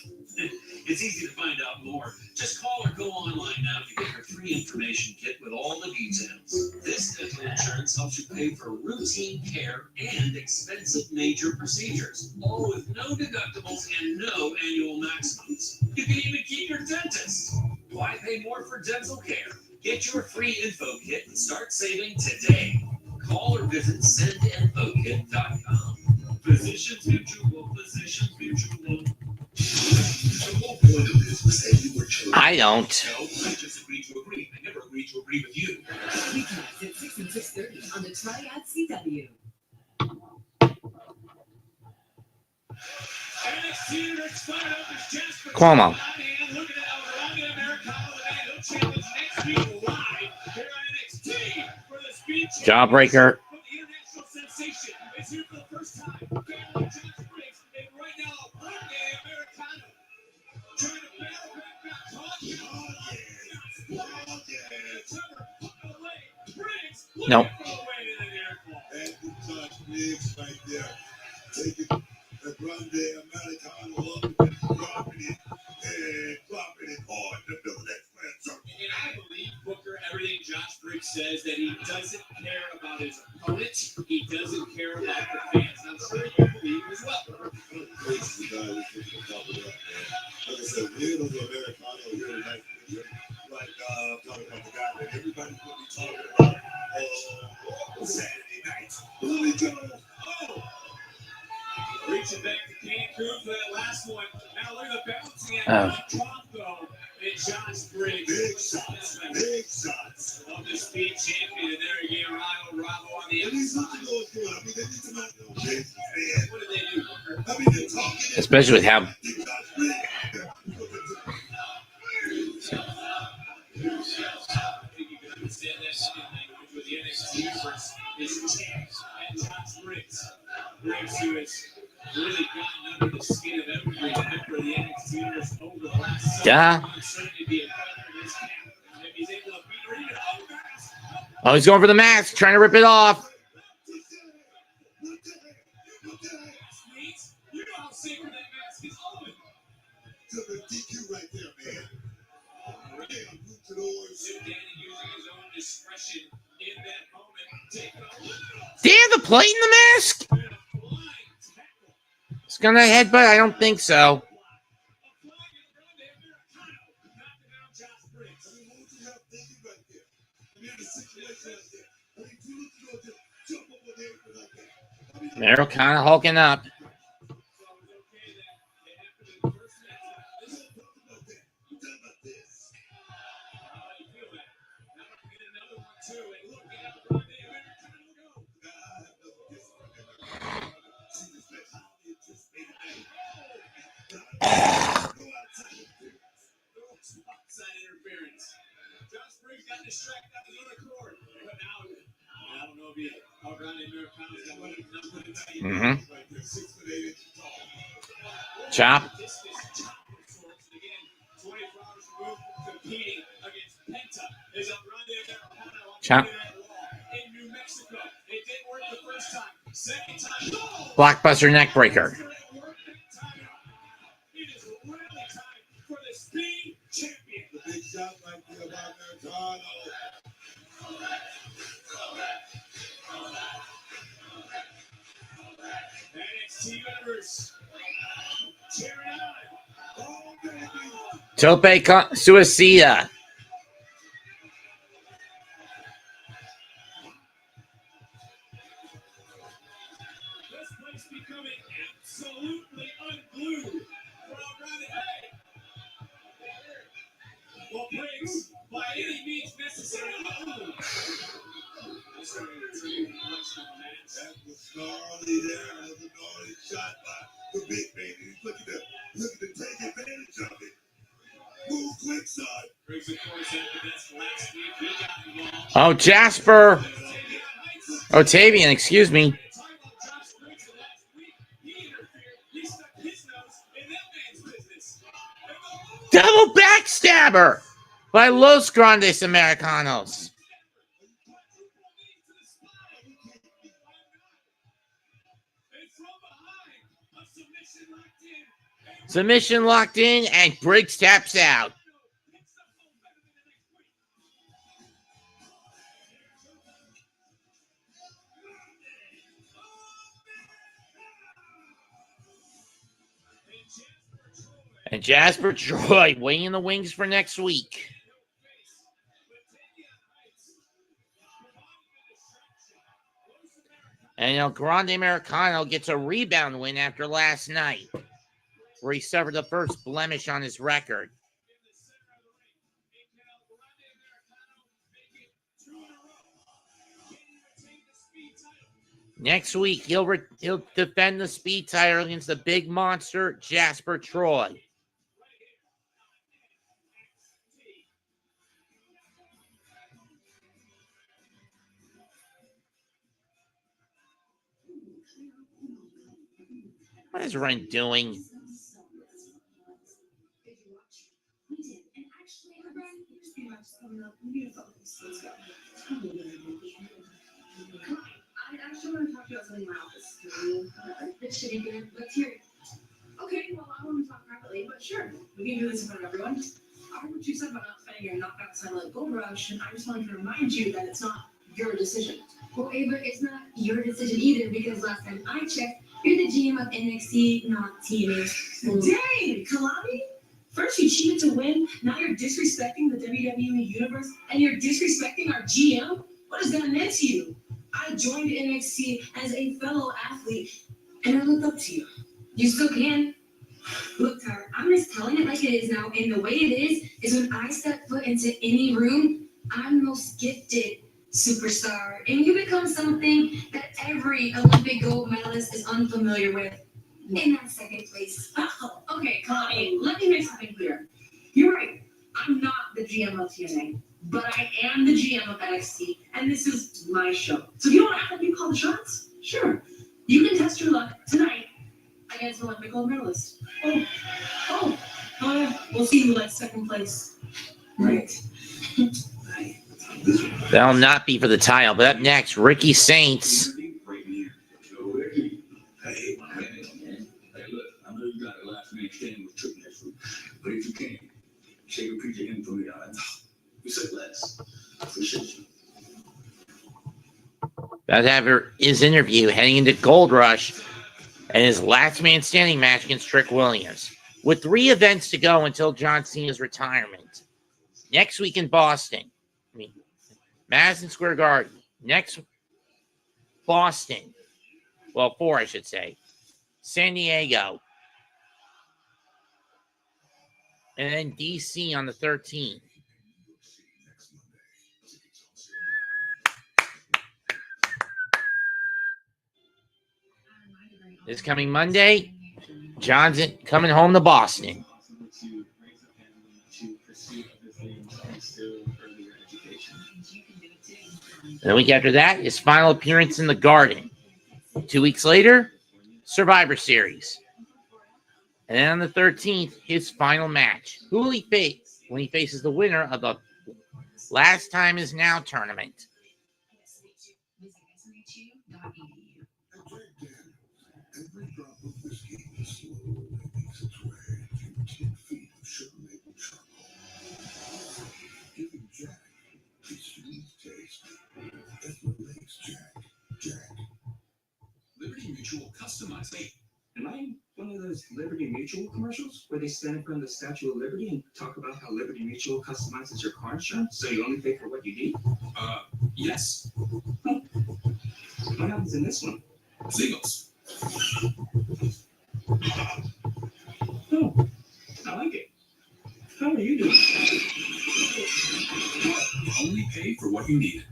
It's easy to find out more. Just call or go online now to get your free information kit with all the details. This dental insurance helps you pay for routine care and expensive major procedures, all with no deductibles and no annual maximums. You can even keep your dentist. Why pay more for dental care? Get your free info kit and start saving today. Call or visit sendinfokit.com. Physicians Mutual, Physicians Mutual. The whole point of this was that you were chosen. I don't. No, I just agreed to agree. I never agreed to agree with you. Weeknights at 6 and 6:30 on the Triad CW. And Cuomo. Jawbreaker. Nope. The Grande Americano up and dropping it hard to build that flat circle. And I believe, Booker, everything Josh Briggs says, that he doesn't care about his opponent. He doesn't care about the fans. And I'm sure you believe as well. Like I said, we're the Americano here tonight. Like, talking about the guy that everybody's going to be talking about Saturday night. Here we go. Oh! Reaching back to Cancun for that last one. Now look at the bouncing at Tronco and Josh Briggs. Big shots. Big shots. Of the speed champion. And there again, Bravo on the inside. What did they do? I mean, they're talking. Especially with how. Understand that language with the NXT versus his champs and Josh Briggs. Briggs, who has really gotten under the skin of every member of the NXT universe over the last 7 months, certainly be a feather in his cap. And if he's able to beat her even Oh, he's going for the mask, trying to rip it off. You know how sacred that mask is on. Took a DQ right there, man. Danny using his own discretion in that moment. Damn, the plate in the mask? It's going to headbutt? I don't think so. Americana hulking up. Josh Briggs got distracted on his own accord. But now, I don't know if he Grande Americano's got one of the Chop. Chop. In New Mexico. It didn't work the first time. Second time. Blockbuster neckbreaker. It is really time for the speed champion. The big shot right there by Americano. NXT Universe. Cheering on. Oh, baby. Tope Suicida. This place becoming absolutely unglued. Well, Briggs, by any means necessary. That was gnarly there. That was a gnarly shot by the big baby. Look at that. Looking to take advantage of it. Move quick, son. Briggs, of course, had the best last week. He got involved. Oh, Jasper. Otavian, excuse me. Double backstabber by Los Grandes Americanos. Submission locked in, and Briggs taps out. And Jasper Troy waiting in the wings for next week. And El Grande Americano gets a rebound win after last night, where he suffered the first blemish on his record. Next week, he'll defend the speed title against the big monster, Jasper Troy. What is Ren doing? Did you watch? We did. And actually, Brian, here's the match coming up. We need to focus. Let's go. Come on. I actually want to talk to you about something in my office. This should be good. Let's hear it. Okay, well, I want to talk privately, but sure. We can do this in front of everyone. I heard what you said about not fighting your knockout style like Gold Rush, and I just wanted to remind you that it's not your decision. Well, Ava, it's not your decision either, because last time I checked, you're the GM of NXT, not TNA. Dang, Kalani! First you cheated to win, now you're disrespecting the WWE Universe, and you're disrespecting our GM? What does that mean to you? I joined NXT as a fellow athlete, and I looked up to you. You still can. Look, Tyler, I'm just telling it like it is now, and the way it is when I step foot into any room, I'm the most gifted superstar, and you become something that every Olympic gold medalist is unfamiliar with. In that second place. Oh, okay, Connie, let me make something clear. You're right. I'm not the GM of TNA, but I am the GM of NXT, and this is my show. So if you don't have to call the shots, sure. You can test your luck tonight against an Olympic gold medalist. We'll see who likes second place. Right. That'll not be for the title. But up next, Ricky Saints. But if you can, say a repeat to him for me. You said less. Appreciate you. About to have his interview heading into Gold Rush and his last man standing match against Trick Williams. With 3 events to go until John Cena's retirement. Next week in Boston. Madison Square Garden. Next, Boston. Well, 4, I should say. San Diego. And then DC on the 13th. This coming Monday, John's coming home to Boston. And the week after that, his final appearance in the Garden. 2 weeks later, Survivor Series. And then on the 13th, his final match. Who will he face when he faces the winner of the Last Time Is Now tournament? Every drop of whiskey slowly makes its way to 10 feet of sugar-maple charcoal, giving Jack his sweet taste. That's what makes Jack, Jack. Liberty Mutual customized. Wait, Am I one of those Liberty Mutual commercials where they stand in front of the Statue of Liberty and talk about how Liberty Mutual customizes your car insurance so you only pay for what you need? yes. What happens in this one? Singles. Oh, I like it. How are you doing? Only pay for what you need.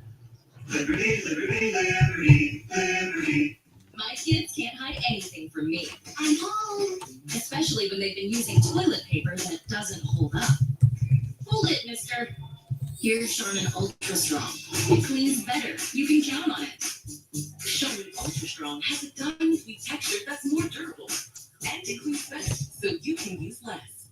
Liberty, liberty, liberty, liberty. My kids can't hide anything from me. I'm home. Especially when they've been using toilet paper that doesn't hold up. Hold it, mister. Here's Charmin Ultra Strong. It cleans better. You can count on it. Charmin Ultra Strong has a diamond sweet texture that's more durable. And it cleans better, so you can use less.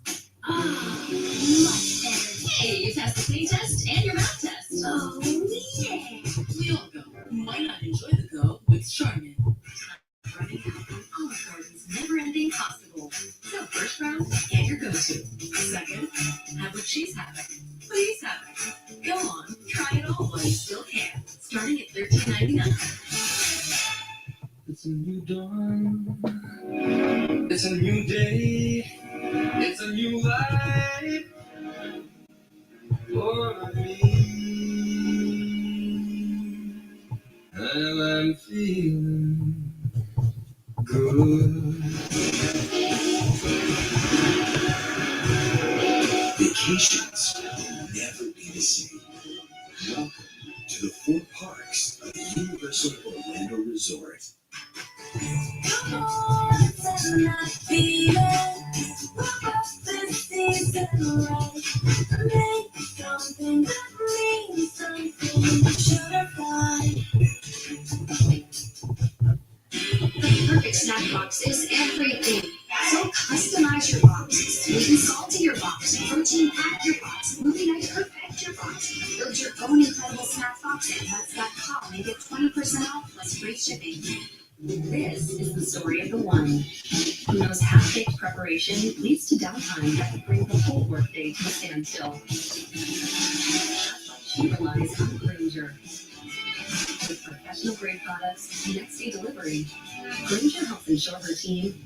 Much better. Hey, you passed the taste test and your mouth test. Oh, yeah. We all go. Why not enjoy the go with Charmin? Running out from Olive Garden's never-ending possible. So first round, get your go-to. Second, have what she's having. Please have it. Go on, try it all while you still can. Starting at $13.99. It's a new dawn. It's a new day. It's a new life for me. And I'm feeling good. Vacations will never be the same. Welcome to the 4 parks of the Universal Orlando Resort. Come on, it's a night feeling. We're off this season right. Make something that means something. Sugar fly. Download your own incredible snack box at nuts.com and get 20% off plus free shipping. This is the story of the one who knows half-baked preparation leads to downtime that could bring the whole workday to a standstill. That's why she relies on Granger. With professional-grade products and next-day delivery, Granger helps ensure her team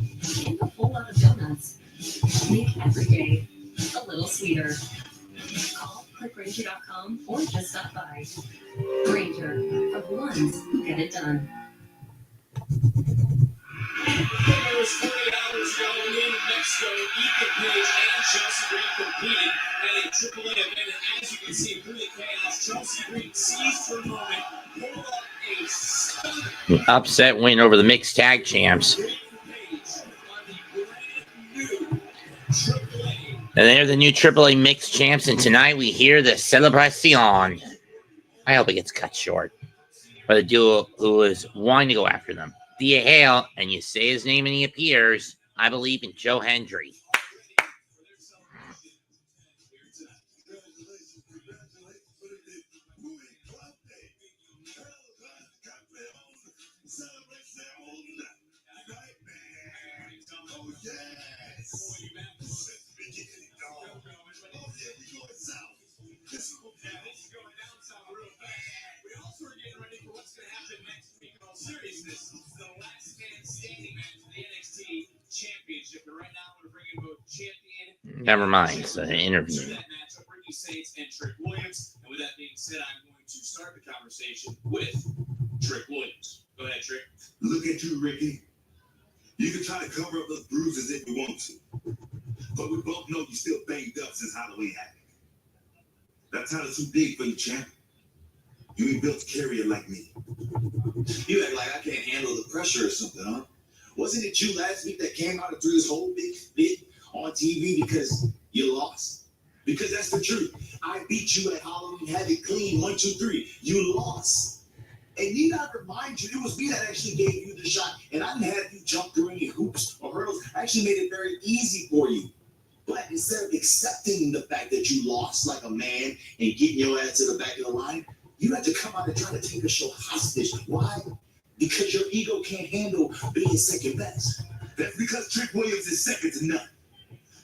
and a whole lot of donuts make every day a little sweeter. Call clickgranger.com or just stop by. Granger, for the ones who get it done. It was 40 hours ago in Mexico. Ethan Page and Chelsea Green competed at a AAA event. And as you can see through the chaos, Chelsea Green seized for a moment, pulled up a stunning Upset win over the mixed tag champs. Page on the brand new AAA. And they're the new AAA mixed champs. And tonight we hear the celebration. I hope it gets cut short. By the duo who is wanting to go after them. Do you hail and you say his name and he appears? I believe in Joe Hendry. We also are getting ready for what's going to happen next week. In all seriousness, the last man standing match for the NXT Championship. And right now, I'm going to bring in both champion. Never mind. It's an interview. To that matchup, Ricky Saints and Trick Williams. And with that being said, I'm going to start the conversation with Trick Williams. Go ahead, Trick. Look at you, Ricky. You can try to cover up those bruises if you want to. But we both know you're still banged up since Halloween happened. That title's too big for you, champ. You ain't built to carry it like me. You act like I can't handle the pressure or something, huh? Wasn't it you last week that came out and threw this whole big fit on TV because you lost? Because that's the truth. I beat you at Halloween, had it clean, 1, 2, 3. You lost. And need I remind you, it was me that actually gave you the shot. And I didn't have you jump through any hoops or hurdles. I actually made it very easy for you. But instead of accepting the fact that you lost like a man and getting your ass to the back of the line, you had to come out and try to take a show hostage. Why? Because your ego can't handle being second best. That's because Trick Williams is second to none.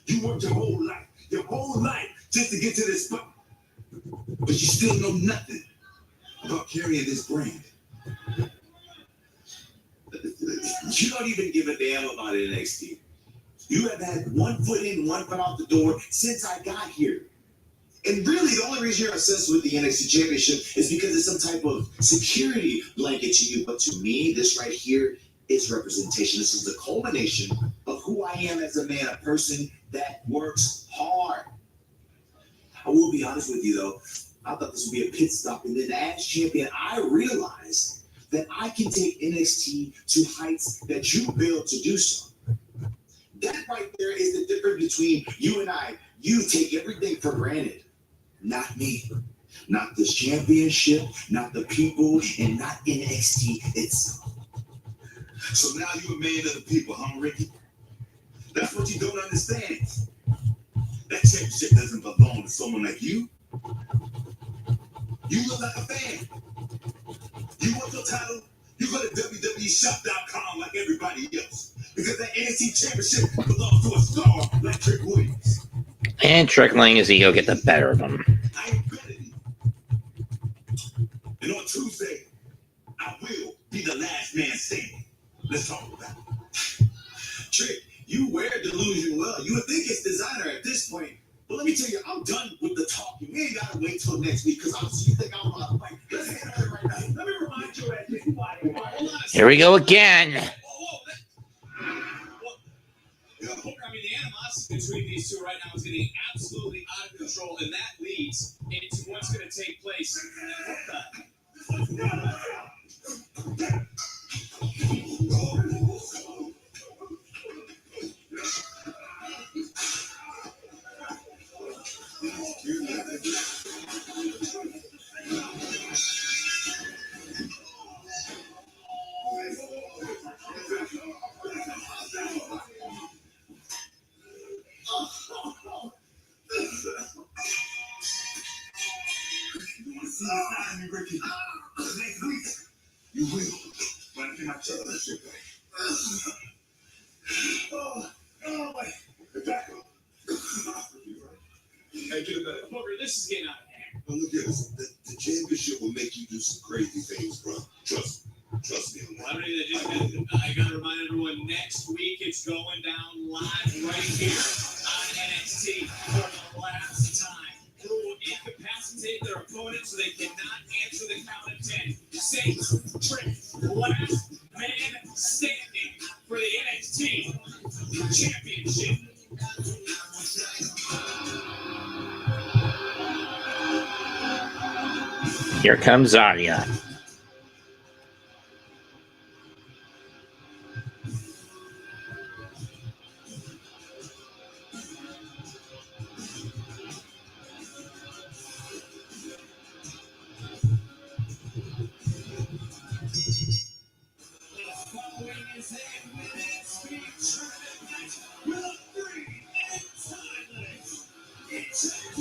You worked your whole life just to get to this spot. But you still know nothing about carrying this brand. You don't even give a damn about NXT. You have had 1 foot in, 1 foot out the door since I got here. And really, the only reason you're obsessed with the NXT Championship is because it's some type of security blanket to you. But to me, this right here is representation. This is the culmination of who I am as a man, a person that works hard. I will be honest with you, though. I thought this would be a pit stop. And then as champion, I realized that I can take NXT to heights that you failed to do so. That right there is the difference between you and I. You take everything for granted. Not me. Not this championship, not the people, and not NXT itself. So now you're a man of the people, huh, Ricky? That's what you don't understand. That championship doesn't belong to someone like you. You look like a fan. You want your title? You go to WWEshop.com like everybody else. Because that NXT championship belongs to a star like Trick Williams. And trickling his ego get the better of him. I ain't better than you. And on Tuesday, I will be the last man standing. Let's talk about it. Trick, you wear delusion well. You would think it's designer at this point. But let me tell you, I'm done with the talking. We ain't got to wait till next week because obviously you think I'm about to fight. Let's get at it right now. Let me remind you that this Here we go again. I mean, the animosity between these two right now is getting absolutely out of control, and that leads into what's going to take place. see the side of me, Ricky. Next week, you will. But I cannot tell that shit back. Oh, my. Back up. Hey, get it back. Booker, this is getting out of hand. Now look at this. The championship will make you do some crazy things, bro. Trust me. Trust me. Well, I gotta remind everyone, next week it's going down live right here on NXT for the last time. Who will incapacitate their opponent so they cannot answer the count of 10. Saints, Trick, last man standing for the NXT Championship. Here comes Zarya.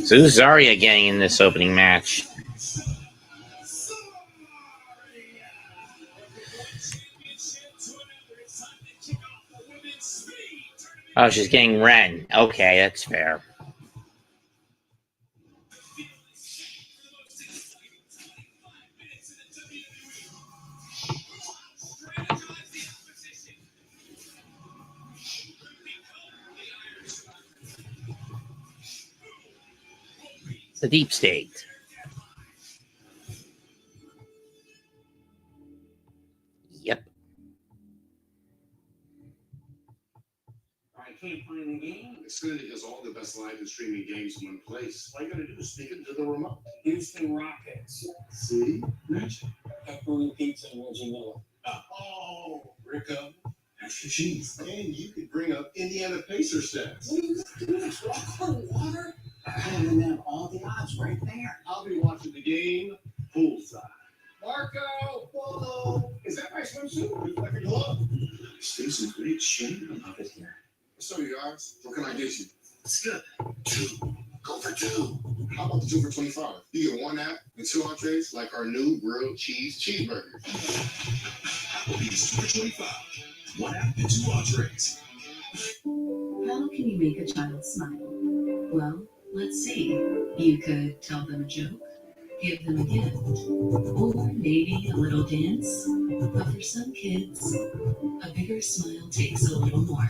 So who's Zarya getting in this opening match? Oh, she's getting Ren. Okay, that's fair. The deep state. Yep. I can't find the game. Xfinity has all the best live and streaming games in one place. All you gotta do is speak it to the remote. Houston Rockets. See? Magic. Pepperoni pizza and Reggie Miller. Oh, Rico. Extra cheese. And you could bring up Indiana Pacer stats. What are you doing? Cold water? And then all the odds right there. I'll be watching the game poolside. Marco Polo. Is that my swimsuit? Looks like a glove. Stays in great shape. I love it here. So you guys, what can I get you? It's good. 2. Go for 2. How about the 2 for 25? You get 1 app and 2 entrees, like our new grilled cheese cheeseburger. Applebee's 2 for 25. 1 app and 2 entrees. How can you make a child smile? Well, let's see. You could tell them a joke, give them a gift, or maybe a little dance. But for some kids, a bigger smile takes a little more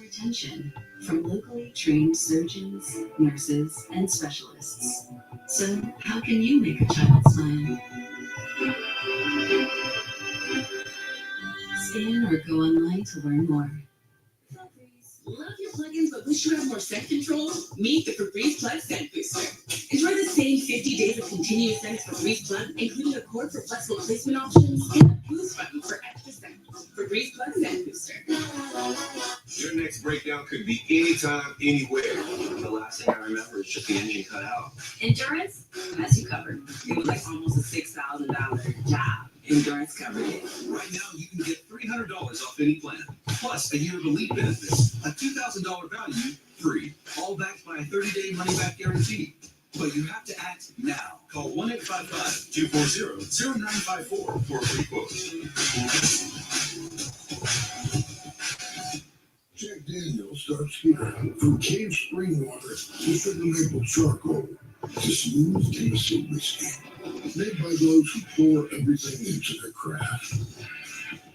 attention from locally trained surgeons, nurses, and specialists. So, how can you make a child smile? Scan or go online to learn more. Love your plugins, but wish you had more scent control? Meet the Febreze Plug Scent Booster. Enjoy the same 50 days of continuous scents Febreze Plug, including a cord for flexible placement options and a boost button for extra scent. Febreze Plug Scent Booster. Your next breakdown could be anytime, anywhere. The last thing I remember is just the engine cut out. Endurance? That's you covered. It was like almost a $6,000 job. Endurance covered it. Right now, you can get $300 off any plan, plus a year of elite benefits, a $2,000 value, free, all backed by a 30-day money-back guarantee. But you have to act now. Call 1-855-240-0954 for a free quote. Jack Daniels starts here. From cave spring water to sugar maple charcoal to smooth Tennessee whiskey. Made by those who pour everything into their craft.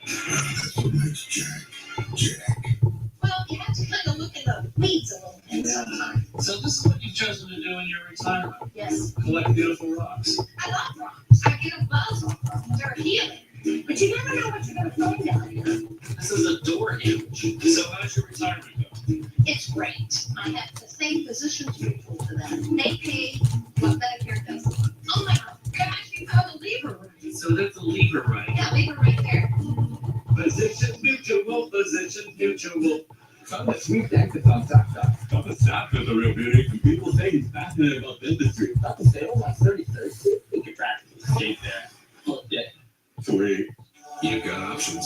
That's what makes Jack, Jack. Well, you have to kind of look in the weeds a little bit. So this is what you've chosen to do in your retirement. Yes, Collect beautiful rocks. I love rocks. I get a buzz off rocks. They're healing. But you never know what you're going to find down here. This is a door hinge. So how's your retirement go? It's great. I have the same physicians report to them. They pay what Medicare does. Oh my gosh, you have a lever right. So that's a lever right. Yeah, lever right there. Position mutual, position mutual. Come to Sweet on Stock. Come to Stock is a real beauty, and people say he's passionate about the industry. Not to say, oh, my 33rd, we can practically skate there. All day. Sweet. You've got options.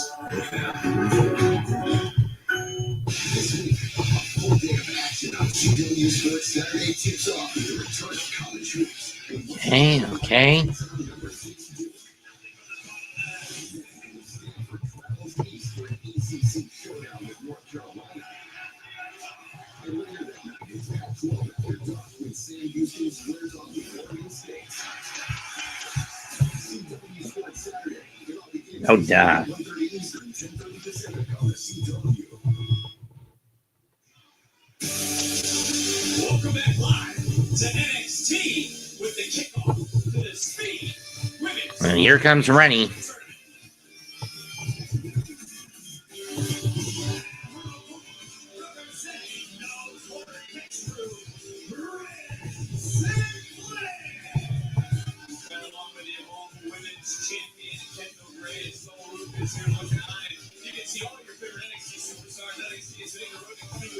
This week, a full day of action on CW Sports Saturday tips off with the return of college hoops. And Okay. No doubt. Welcome back live to NXT with the kickoff to the Speed Women's. And here comes Rennie.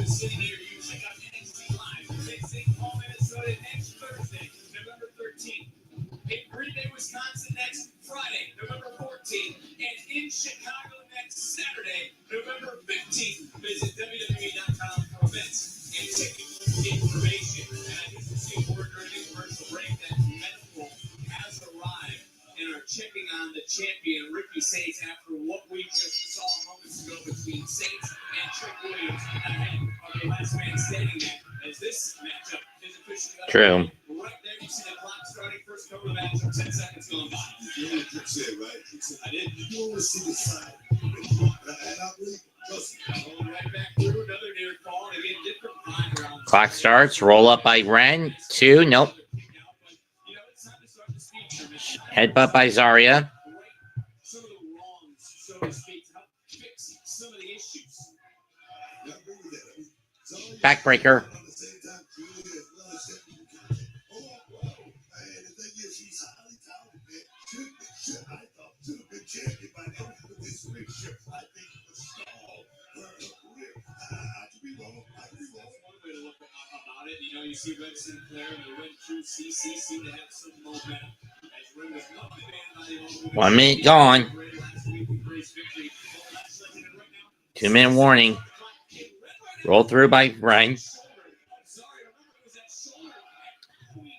Sitting here, you check out NXT Live in St. Paul, Minnesota next Thursday, November 13th. In Green Bay, Wisconsin next Friday, November 14th. And in Chicago next Saturday, November 15th. Visit WWE.com for events and ticket information. And I just received word during the commercial break that medical has arrived and are checking on the champion, Ricky Saints, after what we just saw moments ago between Saints and Trick Williams ahead of the last man standing match. As this matchup is officially True. right there, you see the clock starting. First cover of the matchup, 10 seconds going by. You know what Trick said, right? Trick said, I did. you always see the side. And I believe, trust me. Going right back through another near fall, and again, different line rounds. Clock starts. Roll up by Ren. 2. Nope. You know, it's time to start the speed tournament. Headbutt by Zarya. Some of the wrongs, so to speak, to help fix some of the issues. I agree with that. I mean, Zarya- Backbreaker. At the same time, Julia as well as Stephanie Buchanan. Whoa. And the thing is, she's highly talented, man. I thought should have been champion by now. But this relationship, I think, was stall her career. I could be wrong. That's one way to look about it. You know, you see Red Sinclair and the Red Crew CC seem to have some momentum. As Red was not the man by the old 1 minute gone. last week with Grace victory. Last second, and right now, 2 minute warning. Roll through by Ren.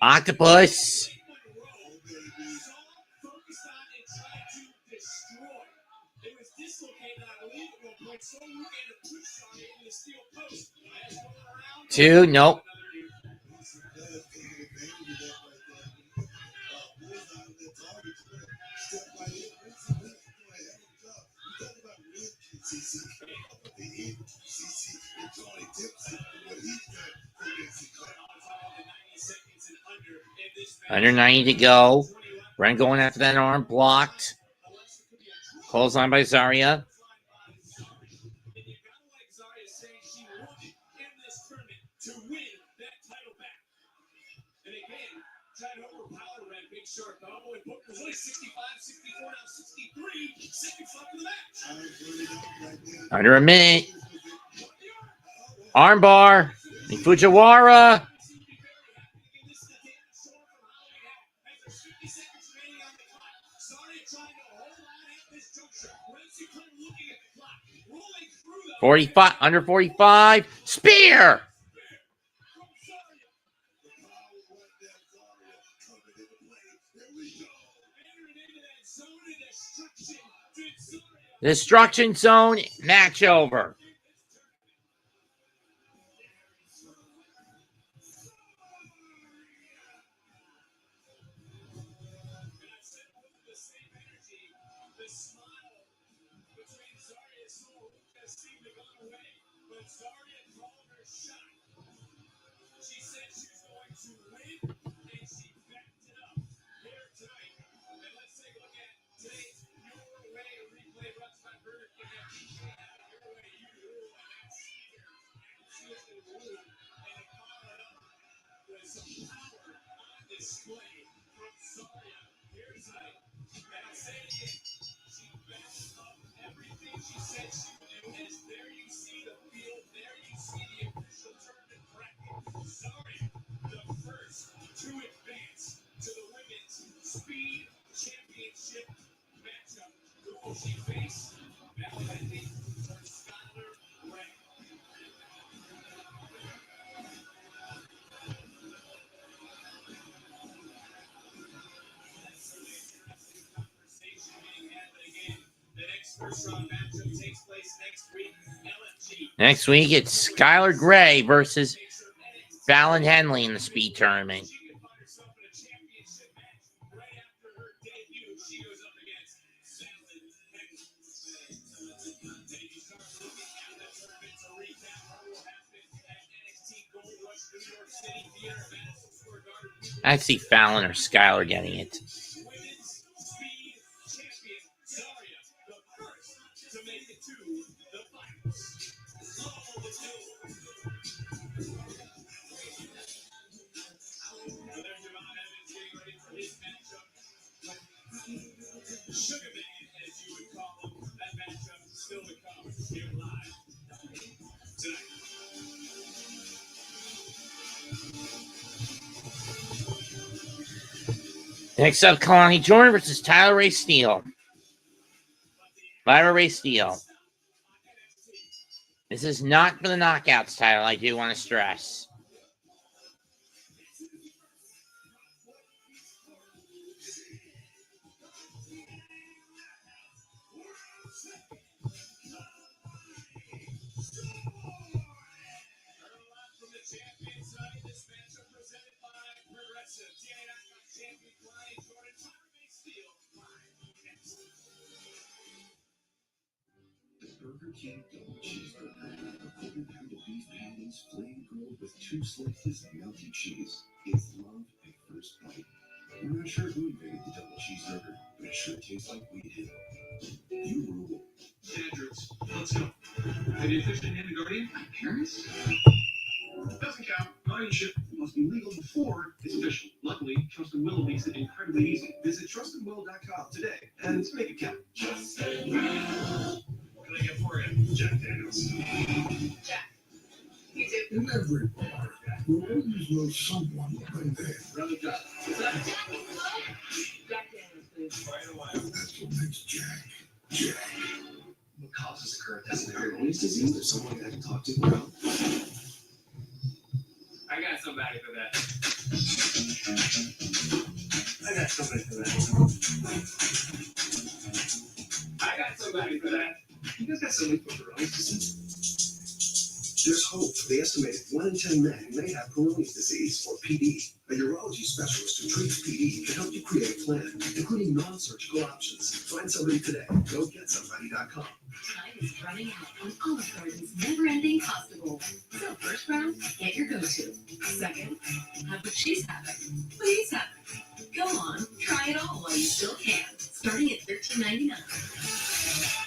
Octopus. Two. Nope. Under 90 to go. Ren going after that arm. Blocked. Calls on by Zarya. Under a minute. Armbar. And Fujiwara. Under 45. Spear. Destruction zone. Match over. First round matchup takes place next week. LFG. Next week, it's Skylar Gray versus Fallon Henley in the speed tournament. She can find herself in a championship match right after her debut. She goes up against Fallon Henley. And if you start looking at the tournament to recap what happened at NXT Gold Rush New York City Theater Madison Square Garden. I see Fallon or Skylar getting it. Women's speed champion Zarya, the first to make it to the finals. Oh, let's go. So there's Javon Evans getting ready for his matchup. Sugar Man, as you would call him. That matchup is still to come here live tonight. Next up, Kalani Jordan versus Tyler Ray Steele. Lyra Ray Steele. This is not for the knockouts title, I do want to stress. From the champion side, this matchup presented by Progressive. TNA champion Kalani Jordan, Tyler Ray Steele. The Burger King Double Cheeseburger. A fully pounded beef patties, flame grilled with 2 slices of melty cheese. It's love at first bite. We're not sure who invented the double cheeseburger, but it sure tastes like we did. You rule. Standards. Let's go. Have you officially named the guardian? My parents? Doesn't count. Guardianship must be legal before it's official. Luckily, Trust and Will makes it incredibly easy. Visit trustandwill.com today and make it count. Just what can I get for you? Jack Daniels. Jack. You too. In every bar, you always know someone right there. Brother Jack. Jack Daniels, please. Right away. That's what makes Jack. What causes the current Peyronie's disease? There's someone I can talk to around. I got somebody for that. I got somebody for that. I got somebody for that. You guys got somebody for Peyronie's disease? There's hope for the estimated 1 in 10 men who may have Peyronie's disease, or PD. A urology specialist who treats PD can help you create a plan, including non-surgical options. Find somebody today. GoGetSomebody.com. Time is running out on Olive Garden's never-ending pasta bowl. So first round, get your go-to. Second, have what she's having. What he's having. Go on, try it all while you still can. Starting at $13.99.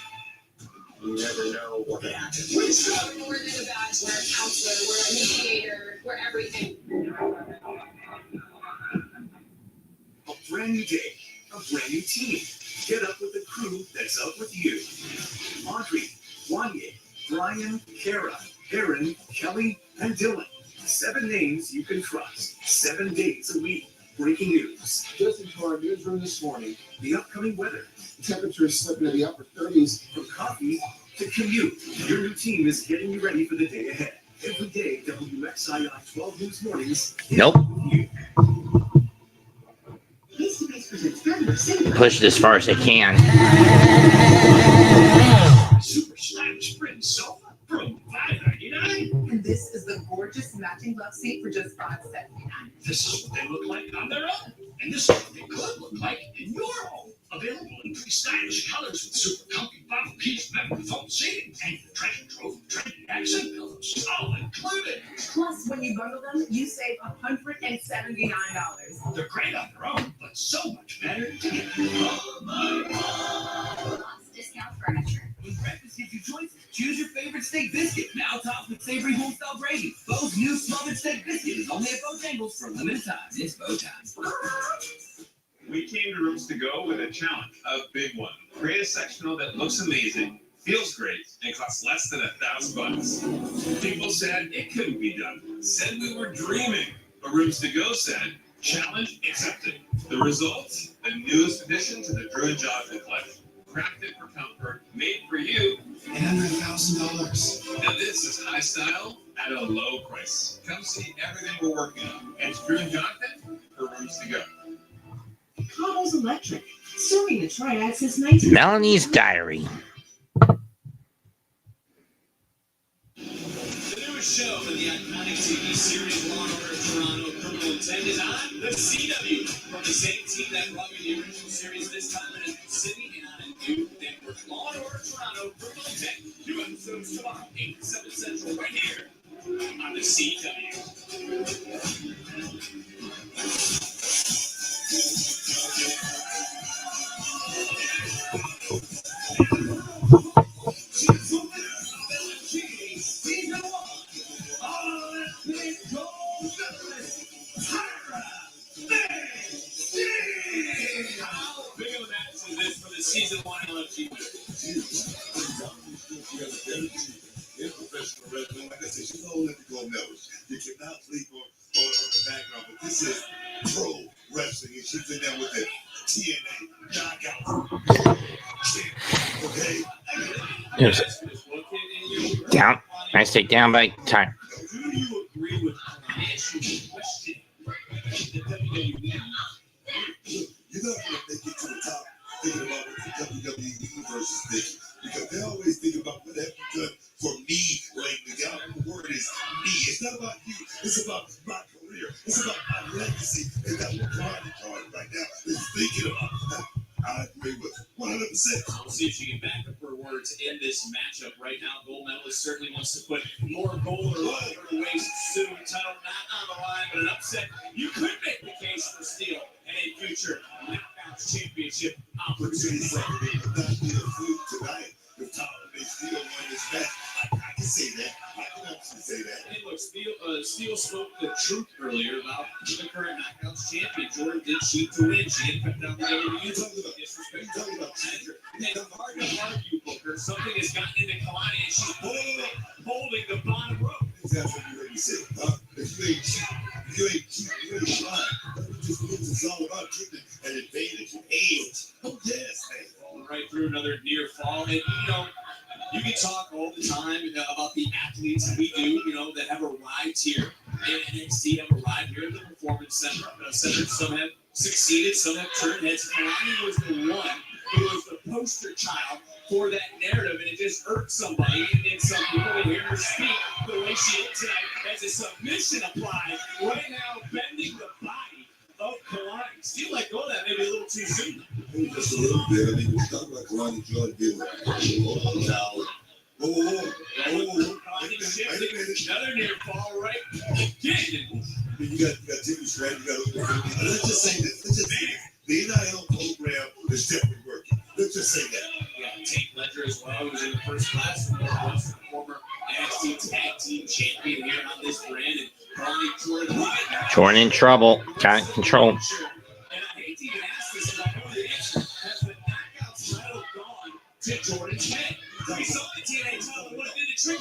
You never know what could happen. We're strong, we're the badge, we're a counselor, we're a mediator, we're everything. A brand new day, a brand new team. Get up with the crew that's up with you. Audrey, Wanye, Brian, Kara, Aaron, Kelly, and Dylan. 7 names you can trust. 7 days a week. Breaking news. Just into our newsroom this morning, The upcoming weather. the temperature is slipping to the upper 30s. From coffee to commute. Your new team is getting you ready for the day ahead. Every day, WXII 12 News Mornings. is Nope. with you. Push it as far as they can. Super stylish print sofa from $5.99. And this is the gorgeous matching love seat for just $5.79. This is what they look like on their own. And this is what they could look like in your home. Available in 3 stylish colors with super comfy bottom piece memory foam seating and the treasure trove of trendy accent pillows. All included. Plus, when you bundle them, you save $179. They're great on their own, but so much better together. Oh my God. Plus, discount furniture. When breakfast gives you choices, choose your favorite steak biscuit. Now topped with savory homestyle gravy. Bo's new smothered steak biscuit is only at Bojangles for a limited time. It's Bo time. We came to Rooms to Go with a challenge, a big one. Create a sectional that looks amazing, feels great, and costs less than $1,000. People said it couldn't be done. Said we were dreaming. But Rooms to Go said, challenge accepted. The result? The newest addition to the Drew and Jonathan collection. Crafted for comfort, made for you, And under $1,000. Now this is high style at a low price. Come see everything we're working on. It's Drew and Jonathan for Rooms to Go. Cobbles Electric, serving the Triad since 19... Melanie's Diary. TV series Law and Order Toronto Criminal Intent is on the CW. From the same team that brought you the original series, this time in a new city and on a new network. Law and Order Toronto Criminal Intent. New episodes tomorrow, 8 to 7 Central, right here on the CW. Big of a match is this for the season 1 LFG winner. In professional wrestling, like I said, she's all Olympic gold medals. You cannot sleep on the background, but this is pro wrestling, and she's in there with the TNA knockout. Okay. Down. Nice take down by time. Do you agree with the question? The WWE. You're not going to make it to the top thinking about what the WWE universe is thinking. Because they always think about what have you done for me lately. The word is me. It's not about you. It's about my career. It's about my legacy. And that's what Ronnie Jordan right now is thinking about. I agree with 100%. We'll see if she can back up her words in this matchup right now. Gold medalist certainly wants to put more gold around her waist soon. Title not on the line, but an upset. You could make the case for Steele and a future Knockouts Championship opportunity. Not be a food tonight. The top of they Steele won this match. I can say that. I can actually say that. Hey, look, Steele spoke the truth earlier about the current Knockouts champion. Jordan did cheat to win. She didn't cut down the WWE. You're talking about Disrespect. You're talking about manager. And it's hard to argue, Booker. Something has gotten into Kalani, and she's holding the bottom rope. That's what you heard me say. If you ain't cheat, you ain't lying. That's what it's all about, getting an advantage. Oh, yes, man. Falling right through another near fall. And, you can talk all the time about the athletes that we do, that have arrived here in NXT, have arrived here at the Performance Center. Some have succeeded, some have turned heads. Kalani was the one who was the poster child for that narrative, and it just irked somebody. And some people to hear her speak the way she did tonight as a submission applied, right now bending the body of Kalani. Steele let go of that maybe a little too soon. Just a little bit. I mean, we're talking about Kalani Jordan being now. Another near fall, right? Again. You got Timmy Stratton, you got let's just say this. The NIL program is definitely working. Let's just say that. Yeah, Tate Ledger as well, who's in the first class, was the former NXT Tag Team Champion here on this brand, and Kalani Jordan in trouble. Got control. And I hate to even ask this, but I know the answer. Has the Knockouts title gone to Jordan's head? We saw the TNA title, what did it trick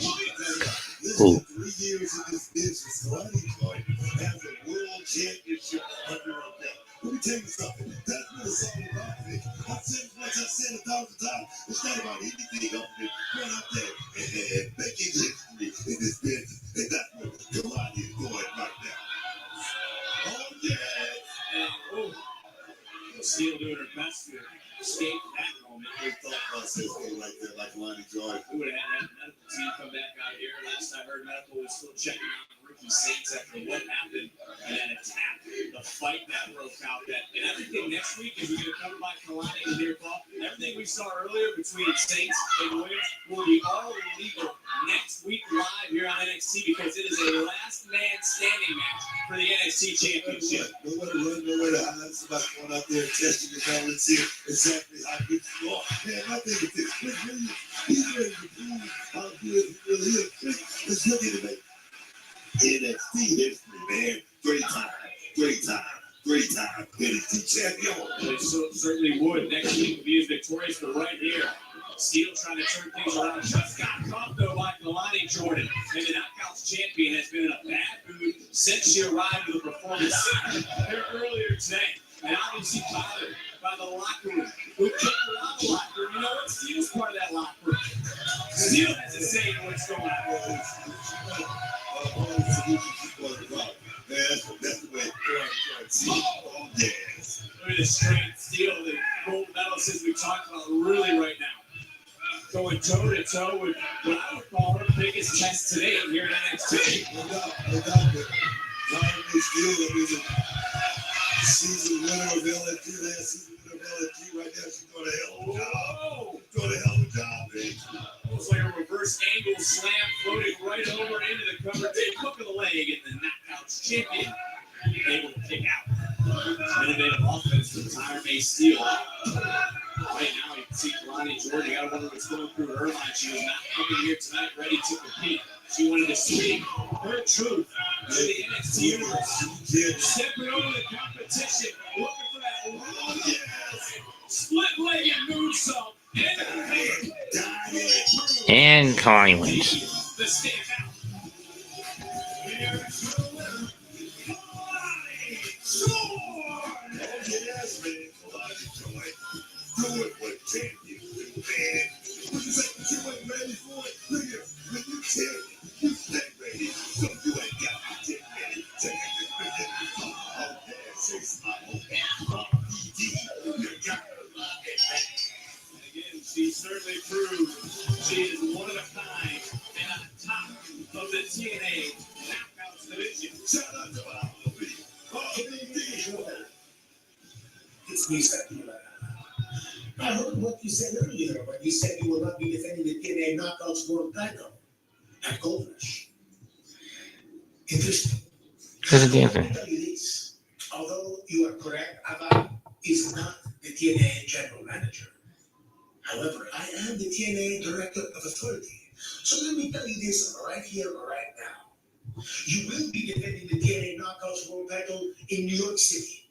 Listen, 3 years in this business, Kalani Jordan has a world championship under her belt. Let me tell you something. That's what it's all about, Vic. I've said it once, I've said it 1,000 times. It's not about anything other than going out there and making history in this business. And that's what Kalani is doing right now. Oh, yeah. And, Steele doing her best to escape that moment. They thought process like that, like Kalani Jordan. We would have had that medical team come back out here. Last I heard, medical was still checking out the rookie Saints after what happened in that attack. The fight that broke out. And everything next week is we're going to cover by Kalani and near fall. Everything we saw earlier between Saints and Williams will be all illegal next week live here on NXT because it is a last man standing match for the NXT Championship. Nowhere to run, nowhere to hide. Somebody going out there testing the ball and see exactly how good you are. Man, my thing is this. He's ready to prove how good he really is. It's looking to make NXT history, man. Great time. NXT champion. They certainly would. Next week will be as victorious, but right here, Steele trying to turn things around. Just got caught, though, by Kalani Jordan. And the Knockouts champion has been in a bad mood since she arrived to the Performance Center there earlier today. And obviously bothered by the locker room. We kicked her out of the locker room. You know what? Steele's part of that locker room. Steele has a say in what's going on. That's the way oh, yes. Look at the strength, Steele, the gold medalist as we talked about really right now. Going toe-to-toe with what I would call her biggest test today here in NXT. No doubt. Diamond Steel, I mean, season winner of LFG, last season winner of LFG. Right now, she's doing a hell of a job. Doing a hell of a job, man. Almost like a reverse angle slam floating right over into the cover. Big hook of the leg, and the Knockouts champion able to kick out. Innovative offense from Diamond Steel. Right now, you can see Kalani Jordan. You gotta wonder what's going through her mind. She was not coming here tonight ready to compete. She wanted to speak her truth to the NXT universe. Stepping over the competition, looking for that long split-legged moonsault. And Connie wins. The standout. Yes, man. Do it what can you do, man. When you say you ain't ready for it, look here. When you tell me, you stay ready. So you ain't got to get ready. Take it. Oh, yeah, 6 months. RPD. You gotta love it, man. And again, she certainly proved she is one of a kind and on top of the TNA Knockouts division. Shout out to RPD. It's me, Stephanie. I heard what you said earlier, but you said you will not be defending the TNA Knockouts World title at Gold Rush. Interesting. Doesn't do Let me anything. tell you this. Although you are correct, Ava is not the TNA general manager. However, I am the TNA director of authority. So let me tell you this right here, right now. You will be defending the TNA Knockouts World title in New York City.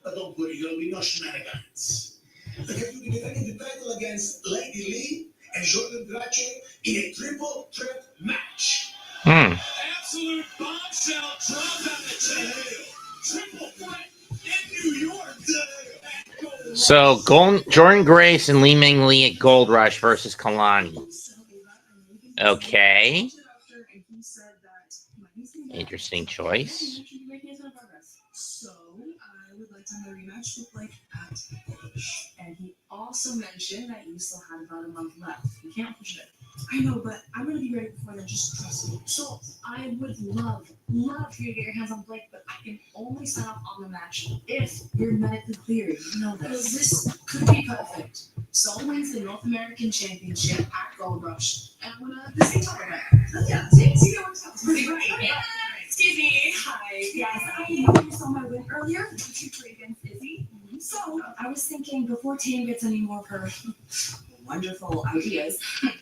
But don't worry, there'll be no shenanigans. Because you'll be defending the title against Lady Lee and Jordan Drache in a triple threat match. Absolute bombshell drop on the channel. Triple threat in New York. So Jordan Grace and Lee Ming Lee at Gold Rush versus Kalani. Okay. Interesting choice. So I would like to have a rematch with at Push. And he also mentioned that you still had about a month left. You can't push it. I know, but I'm gonna be ready before then. Just trust me. So I would love for you to get your hands on Blake, but I can only sign off on the match if you're medically cleared. You know this. This could be perfect. Soul wins the North American Championship at Gold Rush, and I'm gonna the same time event. Yeah, see how it's pretty great. Yeah. Excuse me. Hi. Yes, I know you saw my win earlier. Which you played against Izzy. So I was thinking before Tam gets any more of her wonderful ideas,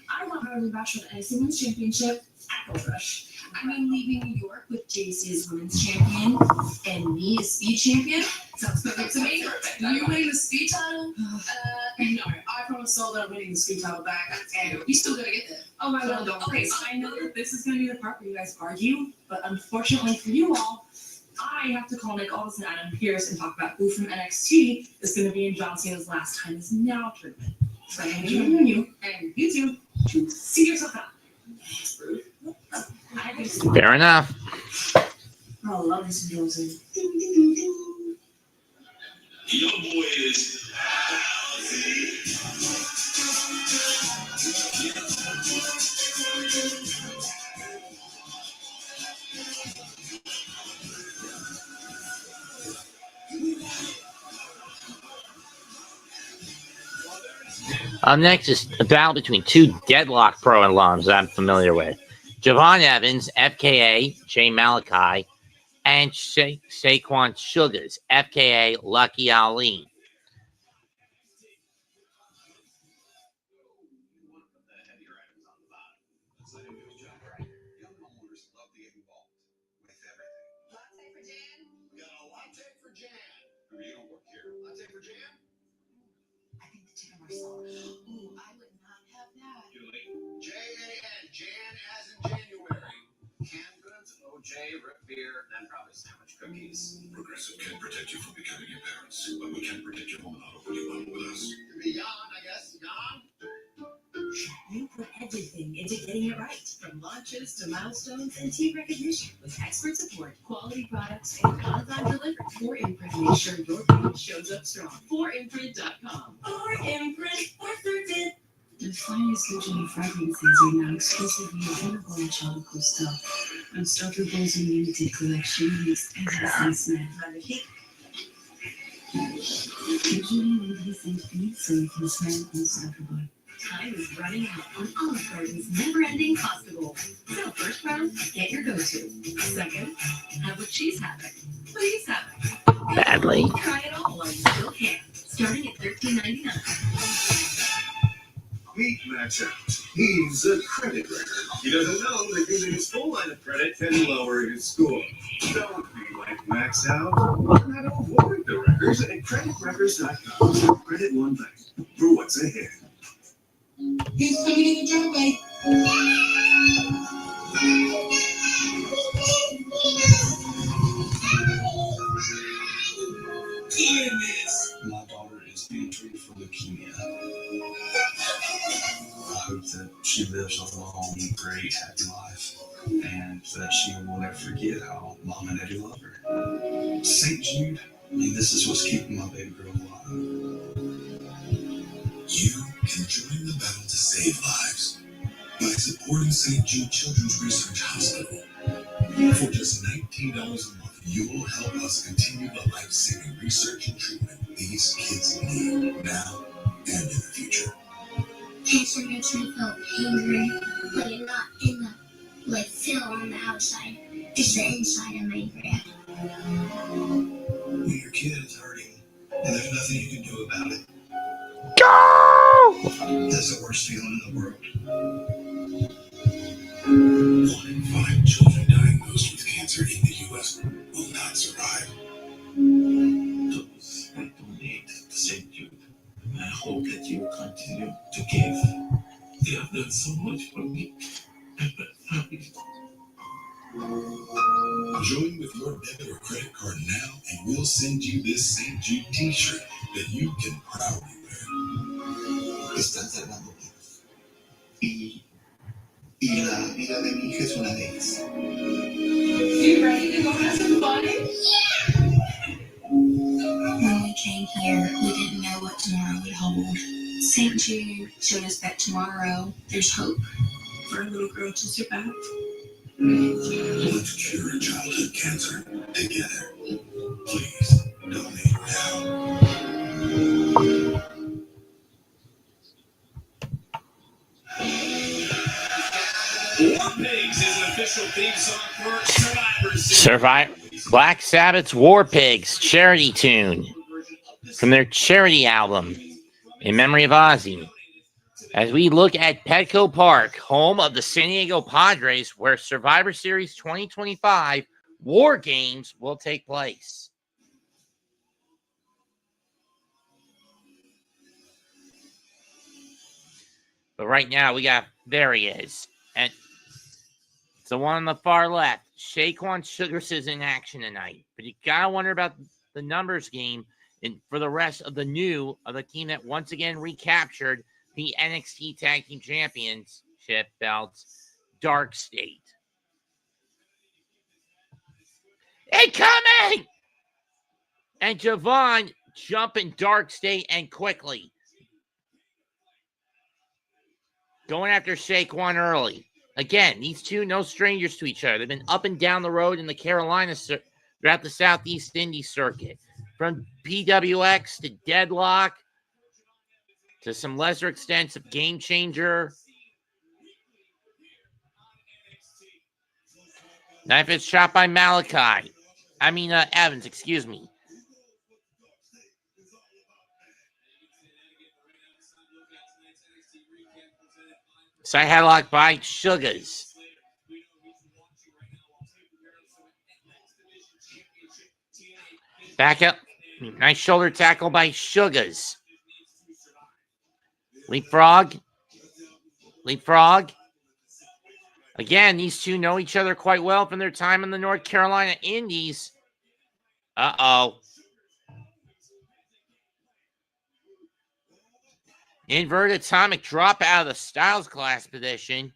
I want her to rematch with the NXT Women's Championship at Gold Rush. I mean, leaving New York with JC as Women's Champion and me as Speed Champion sounds perfect to me. You winning the Speed title? No, I promise Soul that I'm winning the Speed title back, and we still gotta get there. Oh my God! Okay, so I know that this is gonna be the part where you guys argue, but unfortunately for you all, I have to call Nick Aldis and Adam Pearce and talk about who from NXT is going to be in John Cena's last time is now tournament. So I need you and you two to see yourself out. Fair enough. Oh, I love this Josie. Your boy is. Up next is a battle between two Deadlock Pro alums that I'm familiar with. Javon Evans, FKA, Jay Malachi, and Saquon Sugars, FKA, Lucky Ali. Jan as in January. Canned goods, OJ, root beer, and probably sandwich cookies. Progressive can protect you from becoming your parents, but we can't protect your home auto when you bundle with us. Beyond, I guess. Beyond. You put everything into getting it right, from launches to milestones and team recognition with expert support, quality products, and on-time delivery. 4imprint makes sure your page shows up strong. 4imprint.com. 4imprint. The finest original fragrances are now exclusively available in Tropical Stuff. Unstoppables in limited collection makes everything smell like usually only scent beads so you can smell unstoppable. Time is running out on Olive Garden's never-ending Costco. So first round, get your go-to. Second, have what she's having. Please have it. Badly. Try it all while you still can. Starting at $13.99. Meet Max Out. He's a credit writer. He doesn't know that using his full line of credit can lower his score. Don't be like Max Out. Learn how to avoid the wreckers at creditwreckers.com. Credit one thing for what's ahead. He's coming in the driveway. My daughter is being treated for leukemia. I hope that she lives a long, great, happy life, and that she will never forget how Mom and Daddy love her. St. Jude, I mean, this is what's keeping my baby girl alive. You can join the battle to save lives by supporting St. Jude Children's Research Hospital. For just $19 a month, you will help us continue the life-saving research and treatment these kids need now and in the future. Cancer makes me feel angry, but it's not in the feel on the outside. It's the inside I'm angry at. When your kid is hurting and there's nothing you can do about it, Go! that's the worst feeling in the world. 1 in 5 children diagnosed with cancer in the U.S. will not survive. Those that donate to St. Jude, I hope that you will continue to give. They have done so much for me and my family. Join with your debit or credit card now, and we'll send you this St. Jude t-shirt that you can proudly wear. Están salvando vidas. Y la vida de mi hija es una de ellas. You ready to go have some fun? When we came here, we didn't know what tomorrow would hold. St. Jude showed us that tomorrow there's hope for a little girl to survive. Let's cure childhood cancer together. Please donate now. War Pigs is an official theme song for Survivor Series. Survivor. Black Sabbath's War Pigs charity tune from their charity album in memory of Ozzy. As we look at Petco Park, home of the San Diego Padres, where Survivor Series 2025 War Games will take place. But right now, there he is. And it's the one on the far left. Shaquan Sugars is in action tonight. But you got to wonder about the numbers game and for the rest of the team that once again recaptured the NXT Tag Team Championship belts, Dark State. Incoming! And Javon jumping Dark State and quickly. Going after Shaquan early. Again, these two, no strangers to each other. They've been up and down the road in the Carolinas throughout the Southeast Indie circuit. From PWX to Deadlock to some lesser extents of Game Changer. Knife is shot by Evans, excuse me. Side headlock by Sugars. Back up. Nice shoulder tackle by Sugars. Leapfrog. Again, these two know each other quite well from their time in the North Carolina Indies. Uh-oh. Inverted atomic drop out of the Styles Class position.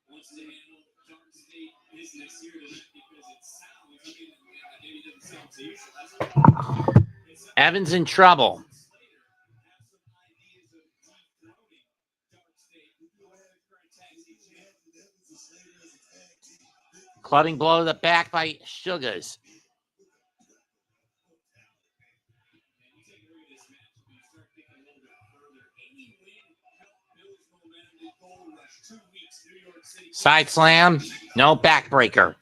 wants to handle Dark State business here tonight because it sounds, I mean, maybe it doesn't sound to you, so that's Evans in trouble. Clubbing blow to the back by Sugars. Side slam, no backbreaker.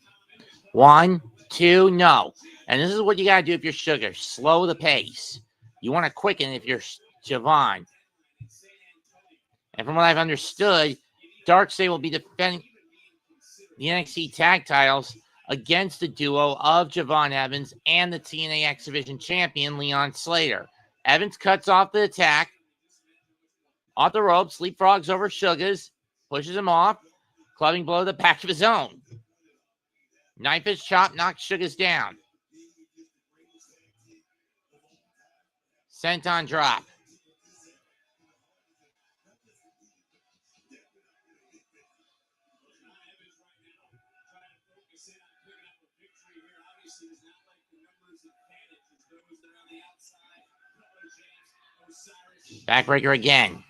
1, 2, no. And this is what you got to do if you're Sugar. Slow the pace. You want to quicken if you're Javon. And from what I've understood, Darkseid will be defending the NXT tag titles against the duo of Javon Evans and the TNA X Division champion, Leon Slater. Evans cuts off the attack. Off the ropes, leapfrogs over Sugars, pushes him off. Clubbing blow to the back of his own. Knife is chop, knocks Sugars down. Senton drop. Backbreaker again.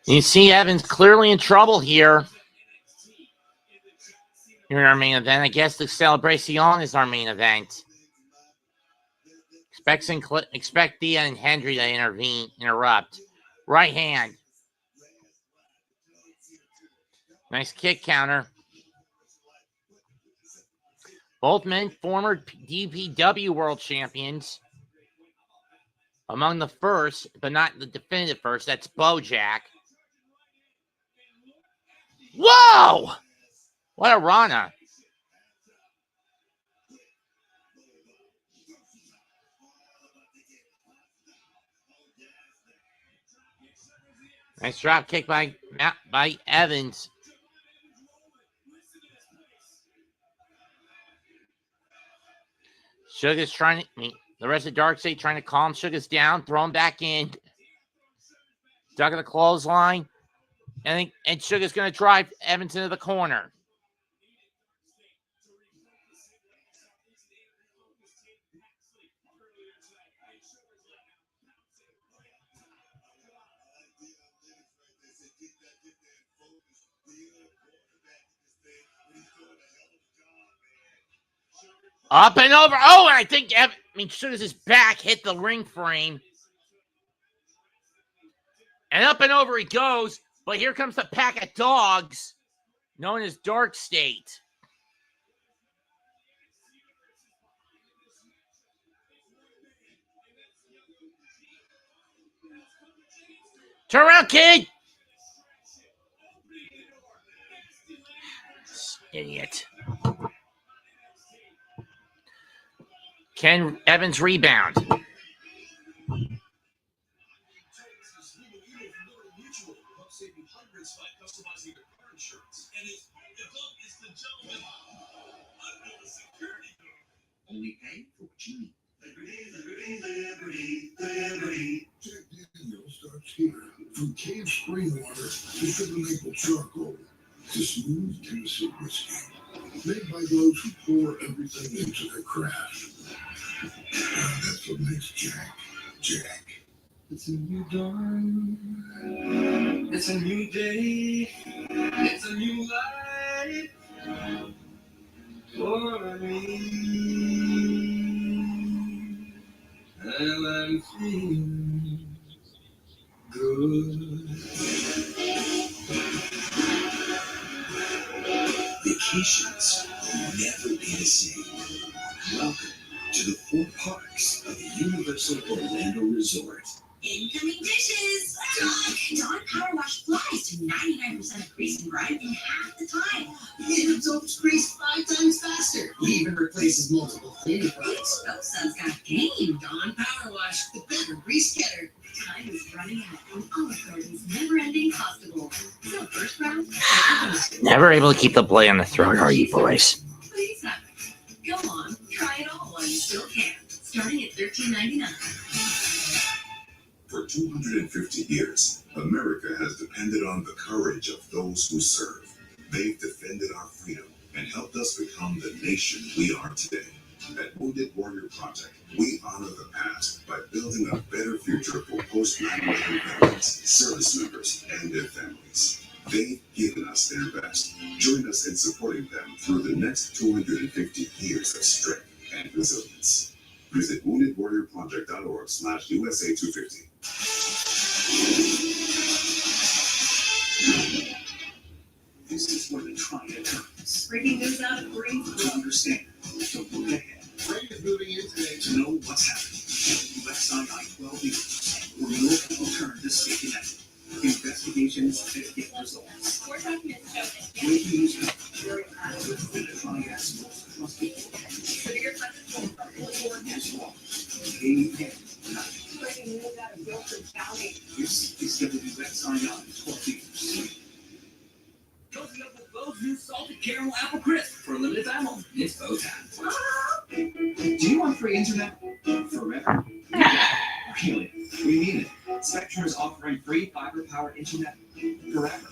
You see Evans clearly in trouble here. Here in our main event. I guess the Celebration is our main event. Expect Thea and Hendry to interrupt. Right hand. Nice kick counter. Both men former DPW world champions. Among the first, but not the definitive first, that's Bojack. Whoa! What a Rana. Nice drop kick by Evans. Sugar's trying to, the rest of Darkseid trying to calm Sugars down, throw him back in. Duck in the clothesline. And Sugar's going to drive Evans into the corner. Up and over. Oh, and I think Sugar's back hit the ring frame. And up and over he goes. But here comes the pack of dogs known as Dark State. Turn around, kid. Idiot. Can Evans rebound? Only pay for what you need. Liberty. Jack Daniels starts here. From cave spring water to sugar maple charcoal to smooth Tennessee whiskey. Made by those who pour everything into their craft. And that's what makes Jack. It's a new dawn. It's a new day. It's a new life for me. And I'm feeling good. Vacations will never be the same. Welcome to the 4 parks of the Universal Orlando Resort. Incoming dishes! Dawn Power Wash flies to 99% of grease and grime in half the time. It absorbs grease 5 times faster. It even replaces multiple cleaning products. Those sounds got game. Dawn Power Wash, the better grease getter. Time is running out, and all of Garden's never-ending cost of gold. So first round, Never able to keep the blade on the throat, are you boys? Please nothing. Go on, try it all while you still can. Starting at $13.99. For 250 years, America has depended on the courage of those who serve. They've defended our freedom and helped us become the nation we are today. At Wounded Warrior Project, we honor the past by building a better future for post 9/11 veterans, service members, and their families. They've given us their best. Join us in supporting them through the next 250 years of strength and resilience. Visit woundedwarriorproject.org/USA250. This is where the triad comes. Breaking news out of Green. To understand, to look ahead, Frank is moving in today. to know what's happening. USI 12 News, where your people turn to stay connected. Investigations that get results. We're talking to Breaking news coverage. And the triad's most trusted voice. News Law. KPN. Breaking news out of Guilford County. This is WSI 12 News. Cozy up with Bo's new salted caramel apple crisp for a limited time only. It's Bo time. Do you want free internet forever? Really? We mean it. Spectrum is offering free fiber-powered internet forever.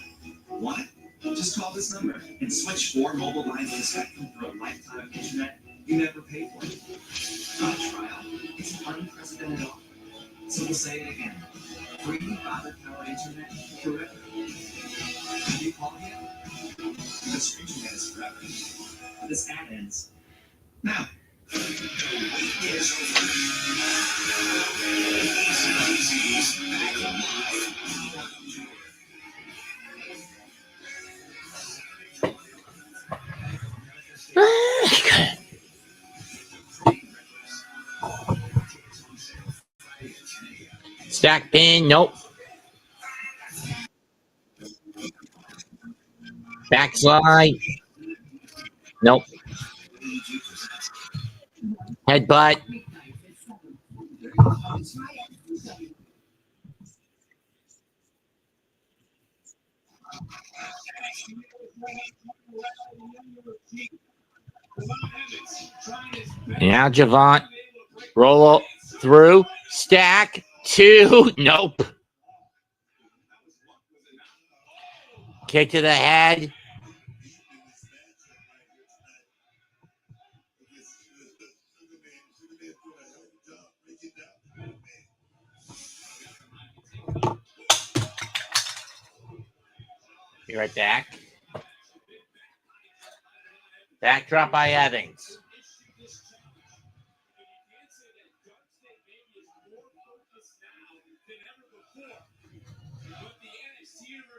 Want it? Just call this number and switch 4 mobile lines to Spectrum for a lifetime of internet you never paid for. Not a trial. It's an unprecedented offer. So we'll say it again. Free fiber-powered internet forever. Have you called yet? Because internet is forever. This ad ends now. Stack pin, nope. Backslide, nope. Headbutt, and now Javant, roll through, stack, 2, nope. Kick to the head. Be right back. Backdrop by Evans.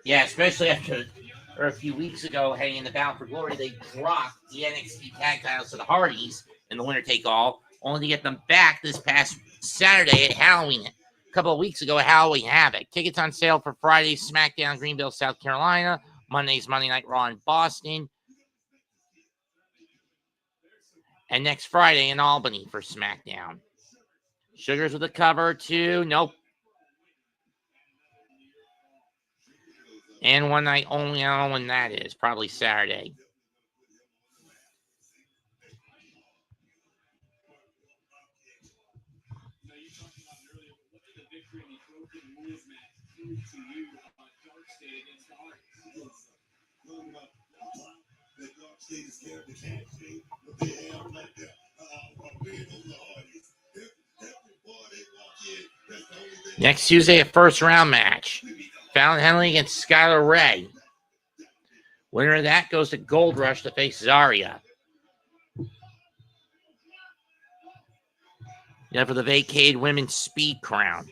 Yeah, especially after, or a few weeks ago, heading in the Bound for Glory, they dropped the NXT tag titles to the Hardys in the winner take all, only to get them back this past Saturday at Halloween. A couple of weeks ago at Halloween Havoc. Tickets on sale for Friday's SmackDown, Greenville, South Carolina. Monday's Monday Night Raw in Boston. And next Friday in Albany for SmackDown. Sugars with a cover, 2, nope. And one night only, I don't know when that is. Probably Saturday. Next Tuesday, a first round match. Fallon Henley against Skylar Ray. Winner of that goes to Gold Rush to face Zarya. Yeah, for the vacated women's speed crown.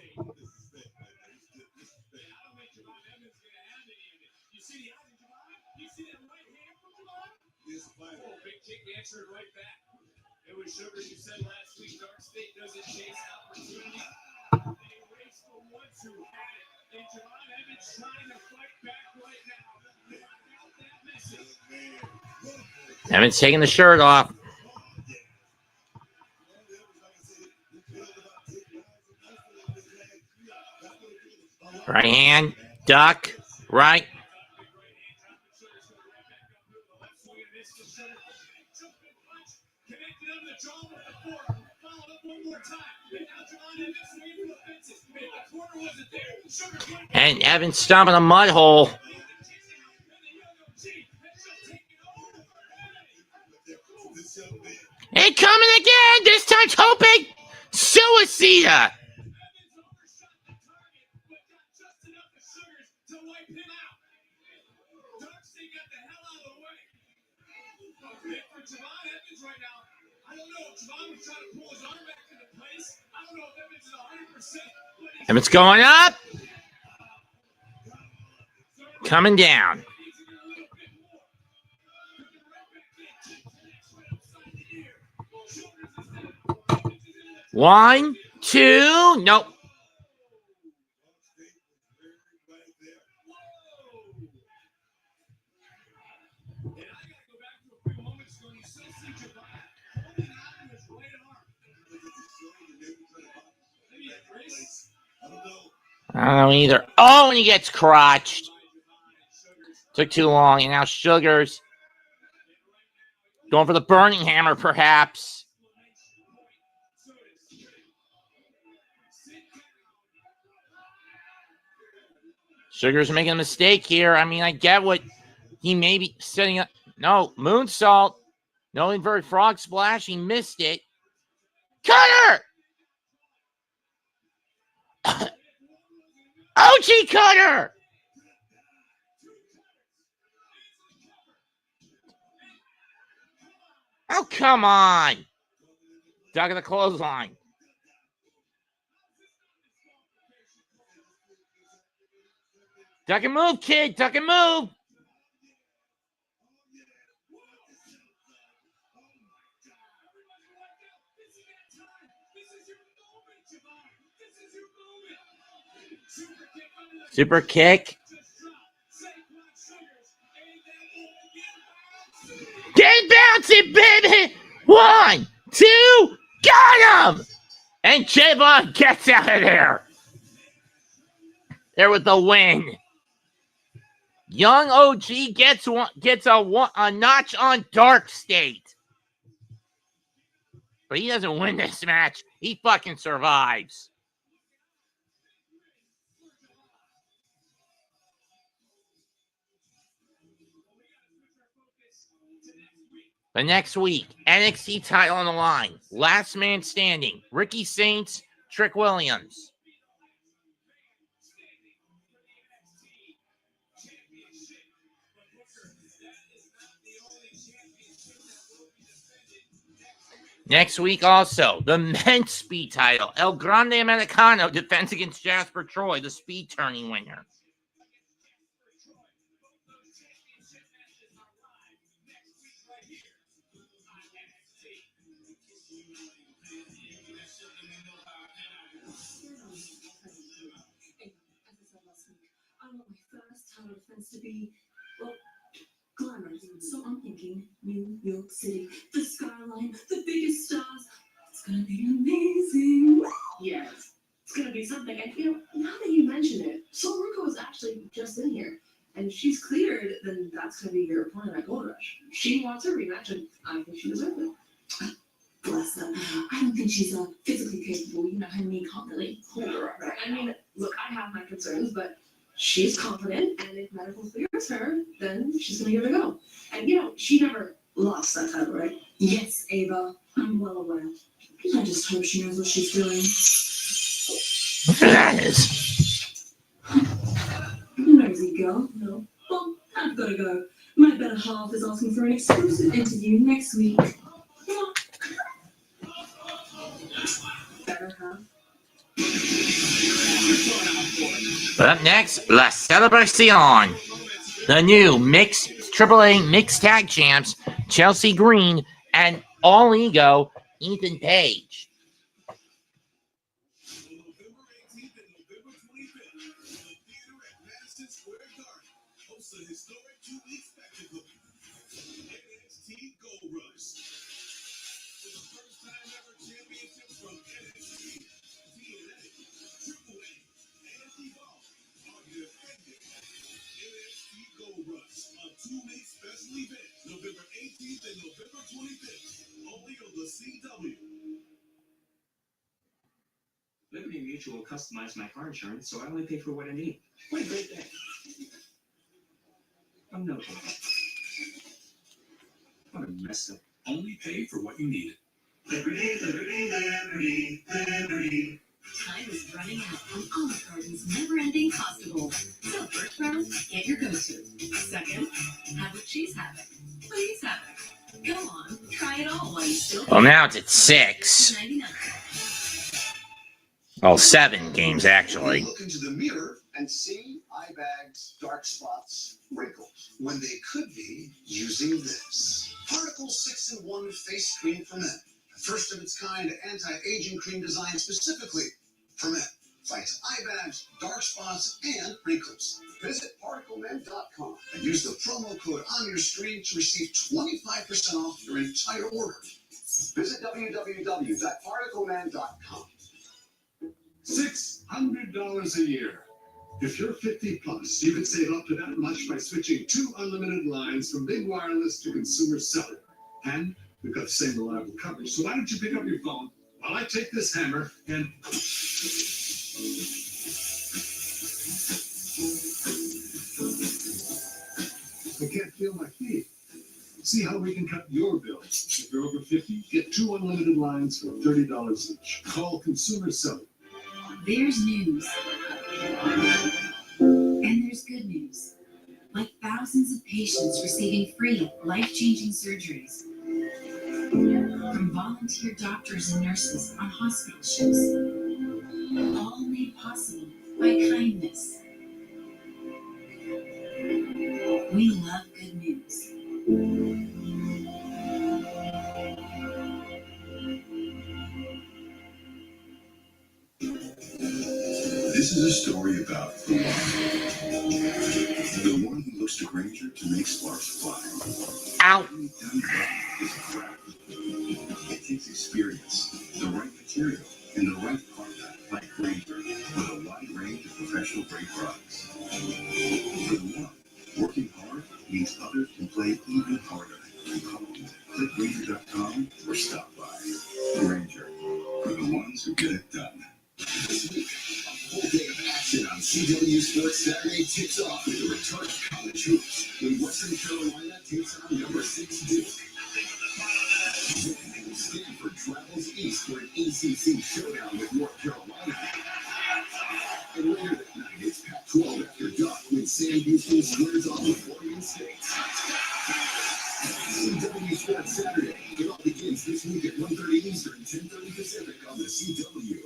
It was Sugar who said last week, Dark State doesn't chase opportunity. They race the ones who had it. And Javon Evans trying to fight back right now. Evans taking the shirt off. Right hand, duck, right. And Evans stomping a mud hole. And coming again, this time hoping suicide. Evans going up. Coming down. One, two, nope. I don't know either. Oh, and he gets crotched. Took too long, and now Sugars going for the burning hammer, perhaps. Sugars making a mistake here. I mean, I get what he may be setting up. No, moonsault. No inverted frog splash. He missed it. Cutter! OG Cutter! Oh, come on. Duck in the clothesline. Duck and move, kid. Duck and move. Super kick. Get bouncy, baby. 1, 2, got him. And J-Bug gets out of there. There with the win. Young OG gets a notch on Dark State. But he doesn't win this match. He fucking survives. The next week, NXT title on the line. Last man standing. Ricky Saints, Trick Williams. Next week also, the men's speed title. El Grande Americano defends against Jasper Troy, the speed turning winner. I want my first title defense to be, well, glamorous. So I'm thinking New York City, the skyline, the biggest stars. It's gonna be amazing. Yes, it's gonna be something. And now that you mention it, Sol Ruco is actually just in here, and she's cleared. Then that's gonna be your opponent at Gold Rush. She wants her rematch, and I think she deserves it. Bless her. I don't think she's physically capable. Her knee can't really hold her up. Right? I mean, look, I have my concerns, but she's confident, and if medical clears her, then she's gonna give it a go. And she never lost that title, right? Yes, Ava, I'm well aware. I just hope she knows what she's doing. That is. Nosy girl. No. Well, I've gotta go. My better half is asking for an exclusive interview next week. Better half. But up next, La Celebracion. The new AAA mixed tag champs, Chelsea Green and All Ego, Ethan Page. November 18th and November 25th, the theater at Madison Square Garden hosts a historic 2-week spectacle. NXT Gold Rush. For the first time ever, championships from NXT, TNA, AAA, and Evolve are defending. NXT Gold Rush, a 2-week special event, November 18th and November 25th, only on the CW. individual customize my car insurance, so I only pay for what I need. What a great day. Oh, no. What a mess up. Only pay for what you need. Liberty, liberty, liberty, liberty. Time is running out on Olive Garden's never-ending Costco. So first round, get your go-to. Second, have what she's having. Please have it. Go on, try it all while you still. Well, now it's at 6. Well, 7 games, actually. Look into the mirror and see eye bags, dark spots, wrinkles, when they could be using this. Particle 6-in-1 Face Cream for Men. The first of its kind anti-aging cream designed specifically for men. Fights eye bags, dark spots, and wrinkles. Visit ParticleMan.com and use the promo code on your screen to receive 25% off your entire order. Visit www.ParticleMan.com. $600 a year. If you're 50 plus, you can save up to that much by switching 2 unlimited lines from Big Wireless to Consumer Cellular. And we've got the same reliable coverage. So why don't you pick up your phone while I take this hammer and... I can't feel my feet. See how we can cut your bill. If you're over 50, get 2 unlimited lines for $30 each. Call Consumer Cellular. There's news. And there's good news. Like thousands of patients receiving free, life-changing surgeries. From volunteer doctors and nurses on hospital ships. All made possible by kindness. We love good news. This is a story about the one who looks to Granger to make sparks fly. Ow. It takes experience, the right material, and the right partner like Granger with a wide range of professional grade products. For the one, working hard means others can play even harder. Click Granger.com or stop by. Granger, for the ones who get it done. This week, a full day of action on CW Sports Saturday tips off with the return of college hoops when Western Carolina takes on number 6 Duke. Stanford travels east for an ACC showdown with North Carolina. And later that night, it's Pac-12 after dark when Sam Houston squares off with Oregon State. CW Sports Saturday. It all begins this week at 1:30 Eastern, 10:30 Pacific on the CW.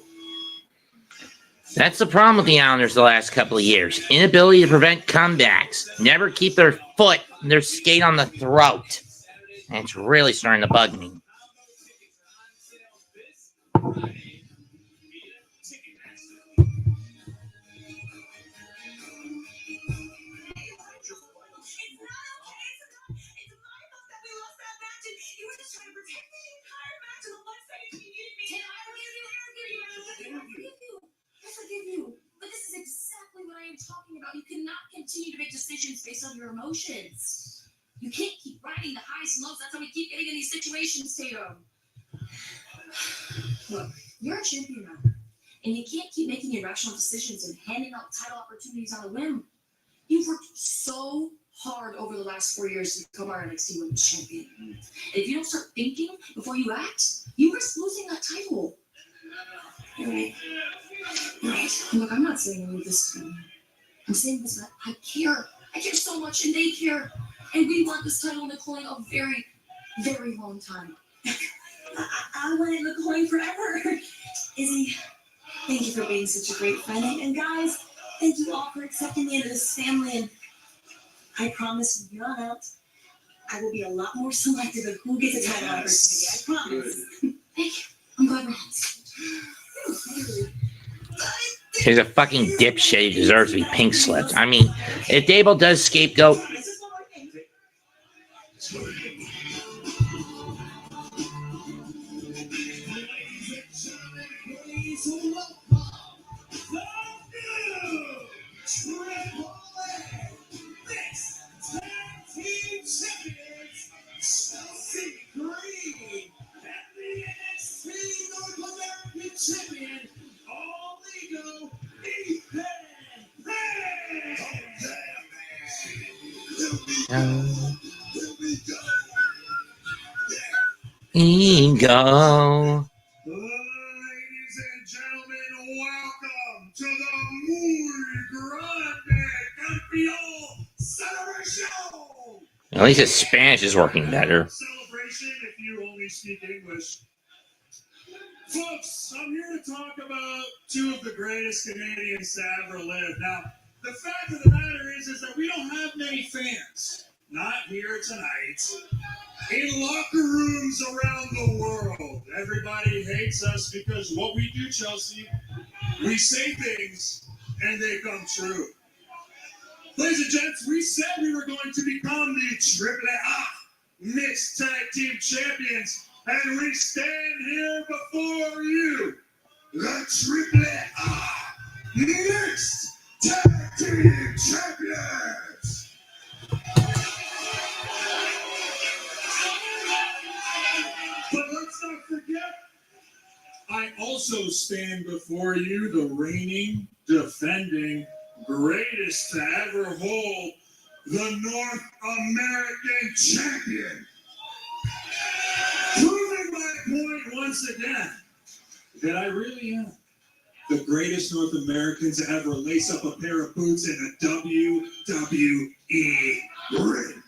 That's the problem with the Islanders the last couple of years. Inability to prevent comebacks. Never keep their foot and their skate on the throat. And it's really starting to bug me. But this is exactly what I am talking about. You cannot continue to make decisions based on your emotions. You can't keep riding the highs and lows. That's how we keep getting in these situations, Tatum. Look, you're a champion now. And you can't keep making irrational decisions and handing out title opportunities on a whim. You've worked so hard over the last 4 years to become our NXT Women's Champion. And if you don't start thinking before you act, you risk losing that title. You're right. You're right. Look, I'm not saying any of this to me. I'm saying this that I care. I care so much, and they care. And we want this title in the coin a very, very long time. I want it in the coin forever. Izzy, thank you for being such a great friend. And guys, thank you all for accepting me into this family. And I promise from here on out, I will be a lot more selective of who gets a title opportunity. I promise. Thank you. I'm glad we're hands. He's a fucking dipshit. He deserves to be pink slipped. I mean, if Dable does scapegoat. Ego. Ladies and gentlemen, welcome to the Muy Grande Campeón Celebration. At least his Spanish is working better. Celebration if you only speak English. Folks, I'm here to talk about two of the greatest Canadians to ever live. Now, the fact of the matter is that we don't have many fans. Not here tonight. In locker rooms around the world, everybody hates us because what we do, Chelsea, we say things and they come true. Ladies and gents, we said we were going to become the AAA Mixed Tag Team Champions, and we stand here before you, the AAA Mixed Tag Team Champions. But let's not forget, I also stand before you, the reigning, defending, greatest to ever hold the North American champion. Proving my point once again that I really am the greatest North American to ever lace up a pair of boots in a WWE ring.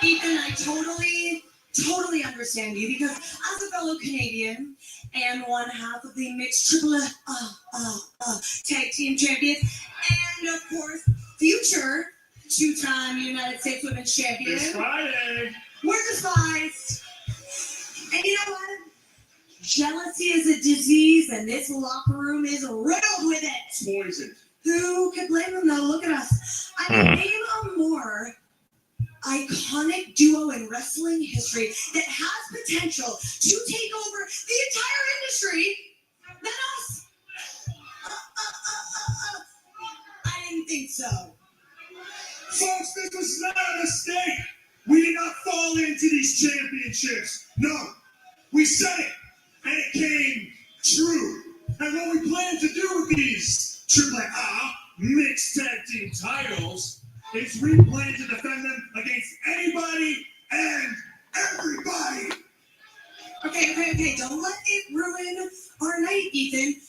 Ethan, I totally understand you because as a fellow Canadian and one half of the mixed AAA tag team champions, and of course, future two-time United States Women's Champion. It's Friday. We're despised. And you know what? Jealousy is a disease, and this locker room is riddled with it. Poison. Who could blame them, though? Look at us. I mean, name a more iconic duo in wrestling history that has potential to take over the entire industry than us. I didn't think so. Folks, this was not a mistake. We did not fall into these championships. No. We said it, and it came true. And what we plan to do with these AAA mixed tag team titles is we plan to defend them against anybody and everybody. Okay. Don't let it ruin our night, Ethan.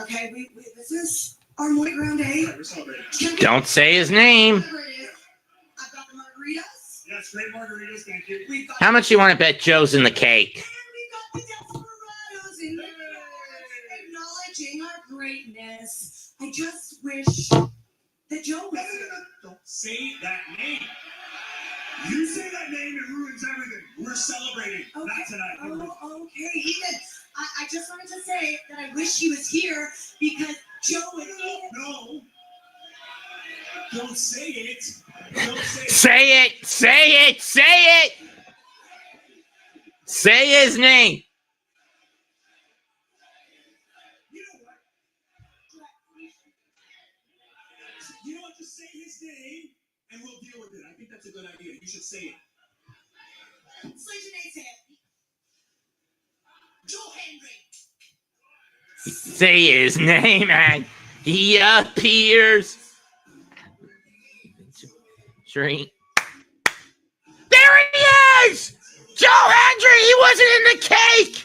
Okay, this is our Muy Grande. Right, we're celebrating. Don't say his name. Whatever it is. I've got the margaritas. Yes, great margaritas, thank you. We've got How much you want to bet Joe's in the cake? And we've got the desperados in here, acknowledging our greatness. I just wish that Joe was here. Don't say that name. You say that name, it ruins everything. We're celebrating, not tonight. Oh, okay, Ethan. I just wanted to say that I wish he was here because Joe is here. No. Don't say it. Don't say it. Say it. Say it. Say it. Say his name. You know what? You know what? Just say his name and we'll deal with it. I think that's a good idea. You should say it. Slayton say it. Joe Henry. Say his name and he appears. There he is! Joe Hendry, he wasn't in the cake!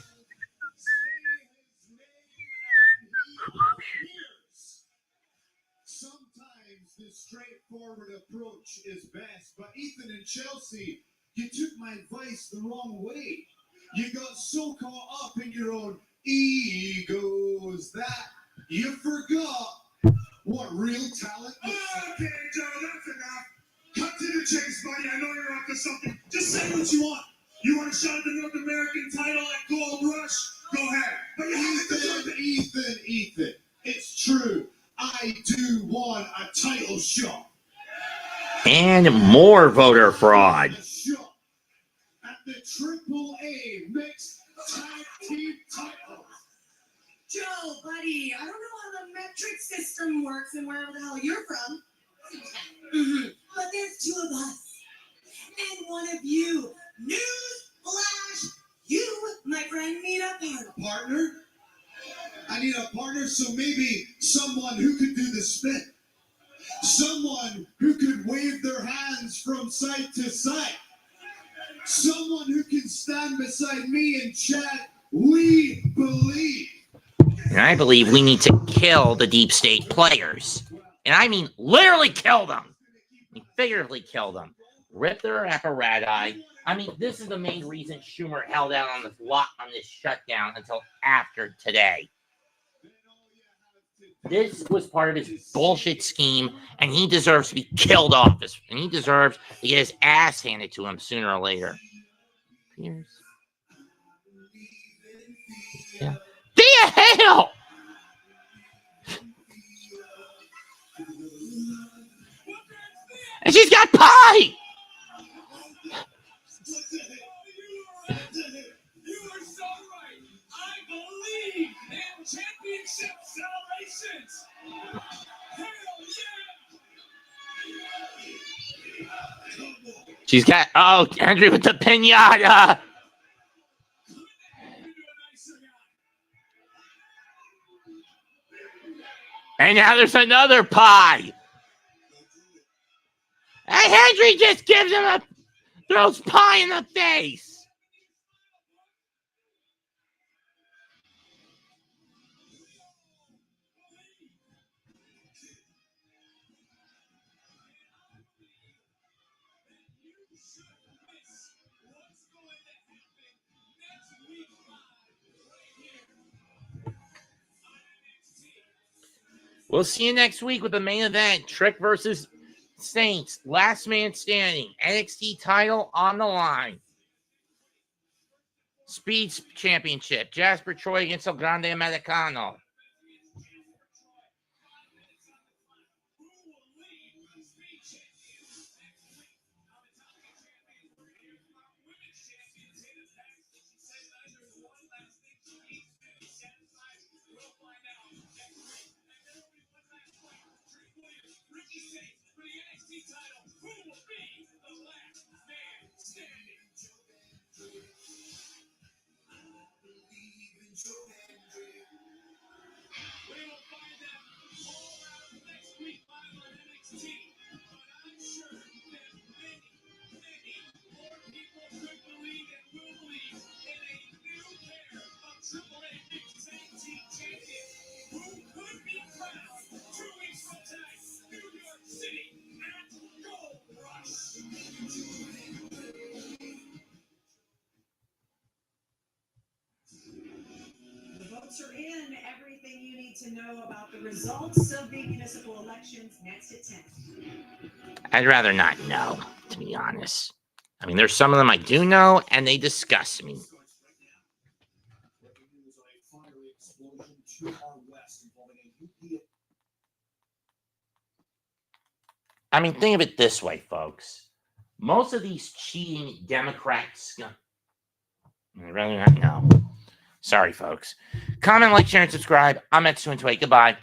Sometimes this straightforward approach is best, but Ethan and Chelsea, you took my advice the wrong way. You got so caught up in your own egos that you forgot what real talent was. Okay, Joe, that's enough. Cut to the chase, buddy. I know you're up to something. Just say what you want. You want a shot at the North American title at Gold Rush? Go ahead. But you have to Ethan, it's true. I do want a title shot. And more voter fraud. A shot at the AAA Mixed Tag Team title. Joe, buddy, I don't know how the metric system works and wherever the hell you're from. But there's two of us. And one of you. Newsflash, you, my friend, need a partner. Partner? I need a partner, so maybe someone who could do the spin. Someone someone who could wave their hands from side to side. Someone who can stand beside me and chant, "We believe." And I believe we need to kill the deep state players. And I mean literally kill them. I mean, figuratively kill them. Rip their apparatus. I mean, this is the main reason Schumer held out on this shutdown until after today. This was part of his bullshit scheme, and he deserves to be killed off. And he deserves to get his ass handed to him sooner or later. Pierce. Yeah. The hell! And she's got pie! You are so right. I believe in championship celebrations. Hell yeah! She's got, Andrew with the pinata. And now there's another pie. And Henry just gives him throws pie in the face. We'll see you next week with the main event. Trick versus Saints. Last man standing. NXT title on the line. Speeds Championship. Jasper Troy against El Grande Americano. The votes are in. Everything you need to know about the results of the municipal elections next at 10. I'd rather not know, to be honest. I mean, there's some of them I do know, and they disgust me. I mean, think of it this way, folks. Most of these cheating Democrats, I'd rather not know. Sorry, folks. Comment, like, share, and subscribe. I'm at Goodbye.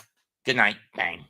Good night. Bang.